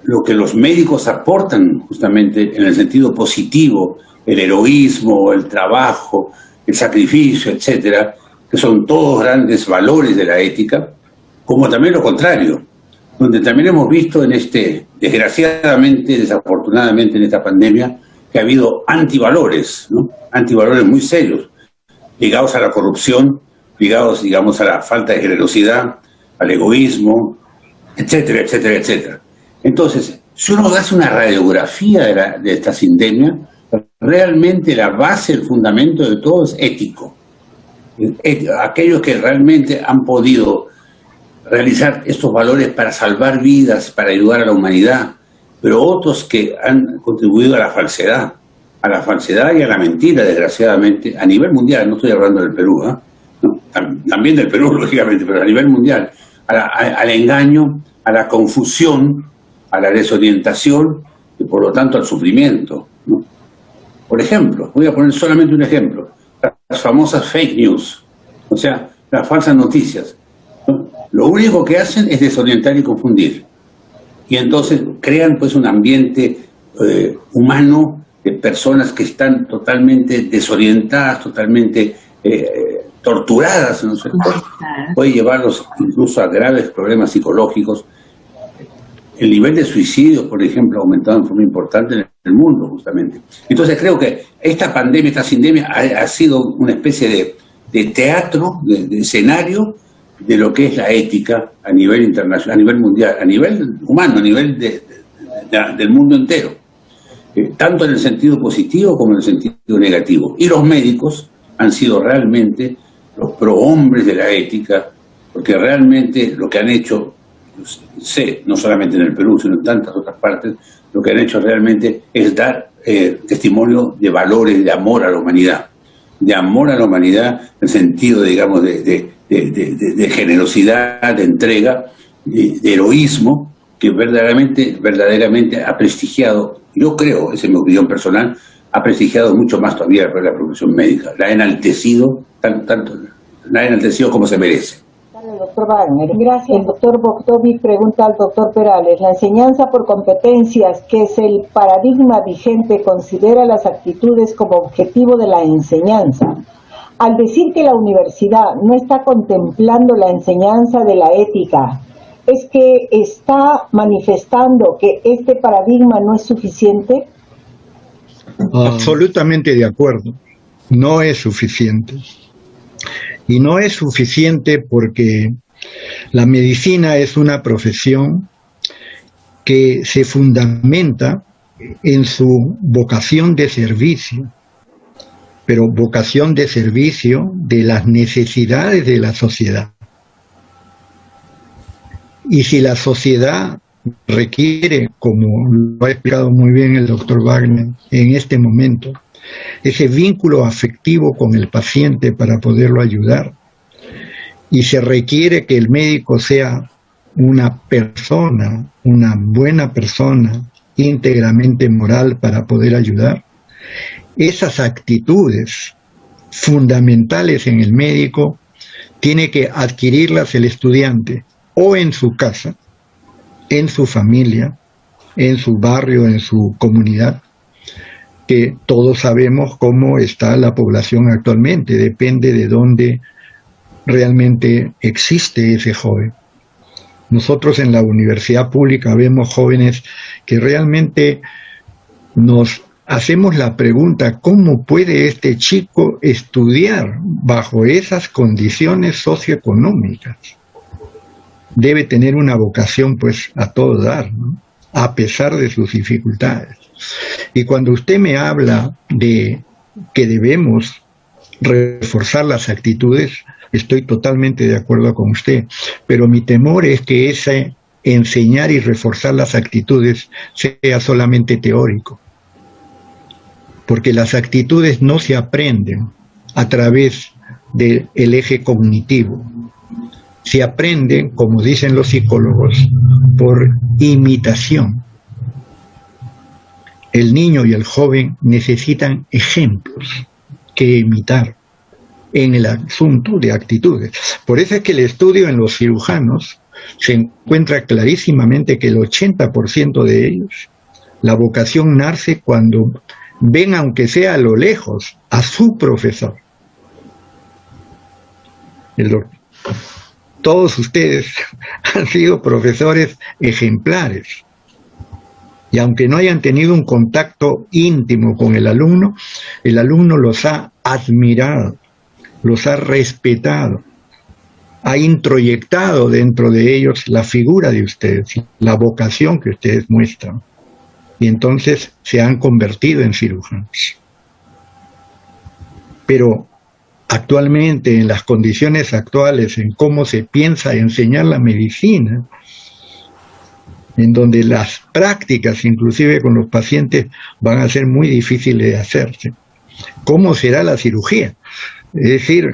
S3: lo que los médicos aportan justamente en el sentido positivo, el heroísmo, el trabajo, el sacrificio, etcétera, que son todos grandes valores de la ética, como también lo contrario, donde también hemos visto desgraciadamente, desafortunadamente en esta pandemia, que ha habido antivalores, ¿no? Antivalores muy serios, ligados a la corrupción, ligados, digamos, a la falta de generosidad, al egoísmo, etcétera, etcétera, etcétera. Entonces, si uno hace una radiografía de esta sindemia, realmente la base, el fundamento de todo es ético. Aquellos que realmente han podido realizar estos valores para salvar vidas, para ayudar a la humanidad, pero otros que han contribuido a la falsedad y a la mentira, desgraciadamente, a nivel mundial. No estoy hablando del Perú, ¿eh? No, también del Perú, lógicamente, pero a nivel mundial, al engaño, a la confusión, a la desorientación y por lo tanto al sufrimiento, ¿no? Por ejemplo, voy a poner solamente un ejemplo, las famosas fake news, o sea, las falsas noticias, ¿no? Lo único que hacen es desorientar y confundir, y entonces crean pues un ambiente humano de personas que están totalmente desorientadas, totalmente torturadas, ¿no? Puede llevarlos incluso a graves problemas psicológicos. El nivel de suicidios, por ejemplo, ha aumentado en forma importante en el mundo, justamente. Entonces creo que esta pandemia, esta sindemia, ha sido una especie de teatro, de escenario de lo que es la ética a nivel internacional, a nivel mundial, a nivel humano, a nivel del mundo entero. Tanto en el sentido positivo como en el sentido negativo. Y los médicos han sido realmente los prohombres de la ética, porque realmente lo que han hecho, no solamente en el Perú, sino en tantas otras partes, lo que han hecho realmente es dar testimonio de valores, de amor a la humanidad. De amor a la humanidad, en el sentido, digamos, de generosidad, de entrega, de heroísmo, que verdaderamente ha prestigiado, yo creo, esa es mi opinión personal, ha prestigiado mucho más todavía la profesión médica. La ha enaltecido, la ha enaltecido como se merece.
S5: Doctor Wagner, gracias. El doctor Bogdovic pregunta al doctor Perales: ¿la enseñanza por competencias, que es el paradigma vigente, considera las actitudes como objetivo de la enseñanza? Al decir que la universidad no está contemplando la enseñanza de la ética, ¿es que está manifestando que este paradigma no es suficiente?
S4: Absolutamente de acuerdo. No es suficiente. Y no es suficiente porque la medicina es una profesión que se fundamenta en su vocación de servicio, pero vocación de servicio de las necesidades de la sociedad. Y si la sociedad requiere, como lo ha explicado muy bien el doctor Wagner en este momento, ese vínculo afectivo con el paciente para poderlo ayudar, y se requiere que el médico sea una persona, una buena persona, íntegramente moral para poder ayudar, esas actitudes fundamentales en el médico tiene que adquirirlas el estudiante o en su casa, en su familia, en su barrio, en su comunidad, que todos sabemos cómo está la población actualmente, depende de dónde realmente existe ese joven. Nosotros en la universidad pública vemos jóvenes que realmente nos hacemos la pregunta, ¿cómo puede este chico estudiar bajo esas condiciones socioeconómicas? Debe tener una vocación pues a todo dar, ¿no? A pesar de sus dificultades. Y cuando usted me habla de que debemos reforzar las actitudes, estoy totalmente de acuerdo con usted, pero mi temor es que ese enseñar y reforzar las actitudes sea solamente teórico, porque las actitudes no se aprenden a través del eje cognitivo, se aprenden, como dicen los psicólogos, por imitación. El niño y el joven necesitan ejemplos que imitar en el asunto de actitudes. Por eso es que el estudio en los cirujanos se encuentra clarísimamente que el 80% de ellos, la vocación nace cuando ven, aunque sea a lo lejos, a su profesor. Todos ustedes han sido profesores ejemplares. Y aunque no hayan tenido un contacto íntimo con el alumno los ha admirado, los ha respetado, ha introyectado dentro de ellos la figura de ustedes, la vocación que ustedes muestran. Y entonces se han convertido en cirujanos. Pero actualmente, en las condiciones actuales, en cómo se piensa enseñar la medicina, en donde las prácticas, inclusive con los pacientes, van a ser muy difíciles de hacerse. ¿Cómo será la cirugía? Es decir,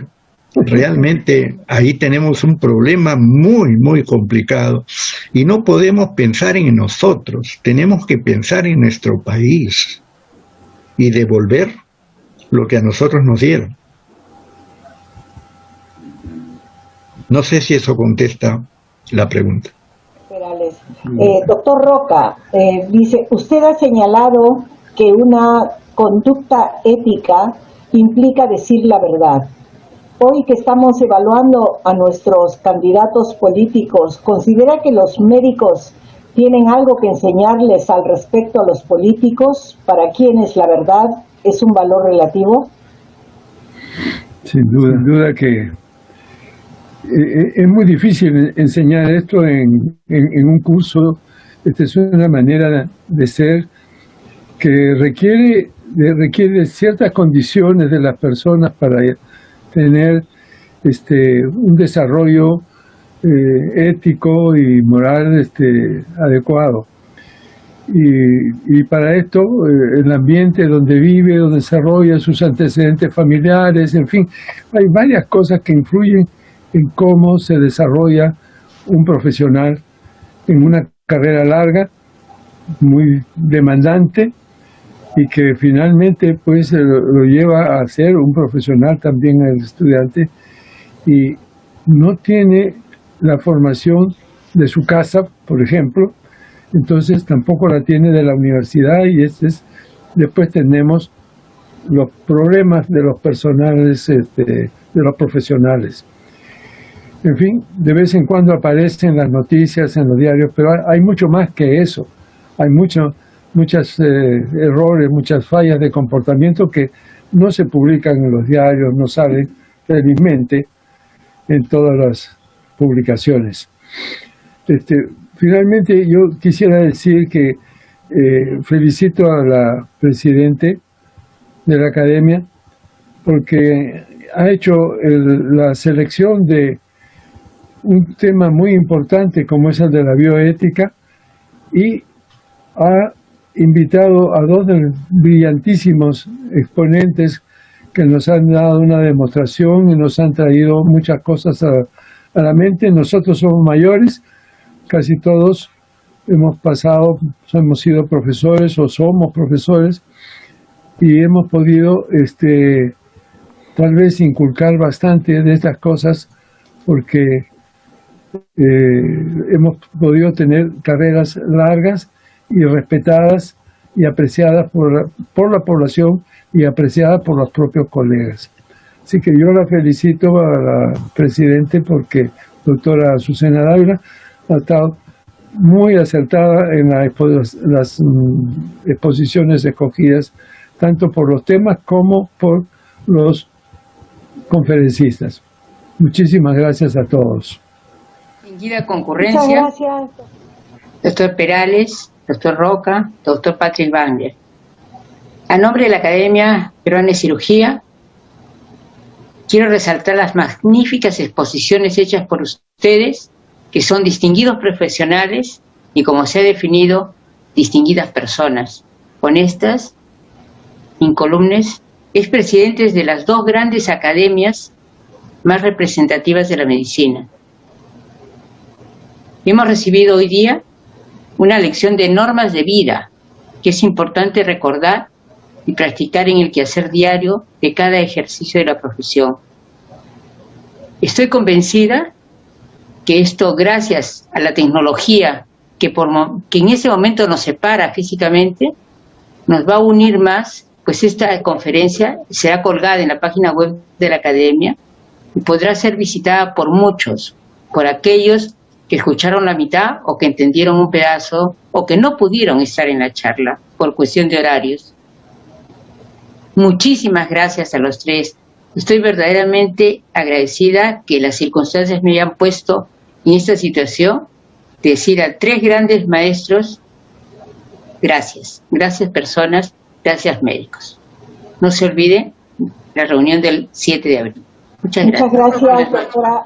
S4: realmente ahí tenemos un problema muy, muy complicado y no podemos pensar en nosotros, tenemos que pensar en nuestro país y devolver lo que a nosotros nos dieron. No sé si eso contesta la pregunta.
S5: Doctor Roca, dice, usted ha señalado que una conducta ética implica decir la verdad. Hoy que estamos evaluando a nuestros candidatos políticos, ¿considera que los médicos tienen algo que enseñarles al respecto a los políticos, para quienes la verdad es un valor relativo?
S2: Sin duda que es muy difícil enseñar esto en un curso. Esta es una manera de ser que requiere ciertas condiciones de las personas para tener un desarrollo ético y moral adecuado. Y para esto, el ambiente donde vive, donde desarrolla sus antecedentes familiares, en fin, hay varias cosas que influyen en cómo se desarrolla un profesional en una carrera larga, muy demandante, y que finalmente pues lo lleva a ser un profesional también el estudiante, y no tiene la formación de su casa, por ejemplo, entonces tampoco la tiene de la universidad, y después tenemos los problemas de los personales, de los profesionales. En fin, de vez en cuando aparecen las noticias en los diarios, pero hay mucho más que eso. Hay mucho muchos errores, muchas fallas de comportamiento que no se publican en los diarios, no salen felizmente en todas las publicaciones. Finalmente yo quisiera decir que felicito a la presidente de la academia porque ha hecho la selección de un tema muy importante como es el de la bioética y ha invitado a dos brillantísimos exponentes que nos han dado una demostración y nos han traído muchas cosas a la mente. Nosotros somos mayores, casi todos hemos sido profesores o somos profesores y hemos podido tal vez inculcar bastante de estas cosas porque hemos podido tener carreras largas y respetadas y apreciadas por la población y apreciadas por los propios colegas. Así que yo la felicito a la presidente porque doctora Azucena Dávila ha estado muy acertada en las exposiciones escogidas, tanto por los temas como por los conferencistas. Muchísimas gracias a todos.
S1: Distinguida concurrencia,
S5: muchas gracias.
S1: Doctor Perales, doctor Roca, doctor Patrick Wagner. A nombre de la Academia Peruana de Cirugía, quiero resaltar las magníficas exposiciones hechas por ustedes, que son distinguidos profesionales y, como se ha definido, distinguidas personas, honestas, incólumes, expresidentes de las dos grandes academias más representativas de la medicina. Hemos recibido hoy día una lección de normas de vida que es importante recordar y practicar en el quehacer diario de cada ejercicio de la profesión. Estoy convencida que esto, gracias a la tecnología que en ese momento nos separa físicamente, nos va a unir más, pues esta conferencia será colgada en la página web de la Academia y podrá ser visitada por muchos, por aquellos que escucharon la mitad o que entendieron un pedazo o que no pudieron estar en la charla por cuestión de horarios. Muchísimas gracias a los tres. Estoy verdaderamente agradecida que las circunstancias me hayan puesto en esta situación de decir a tres grandes maestros, gracias. Gracias personas, gracias médicos. No se olviden la reunión del 7 de abril. Muchas gracias.
S5: Muchas gracias, doctora.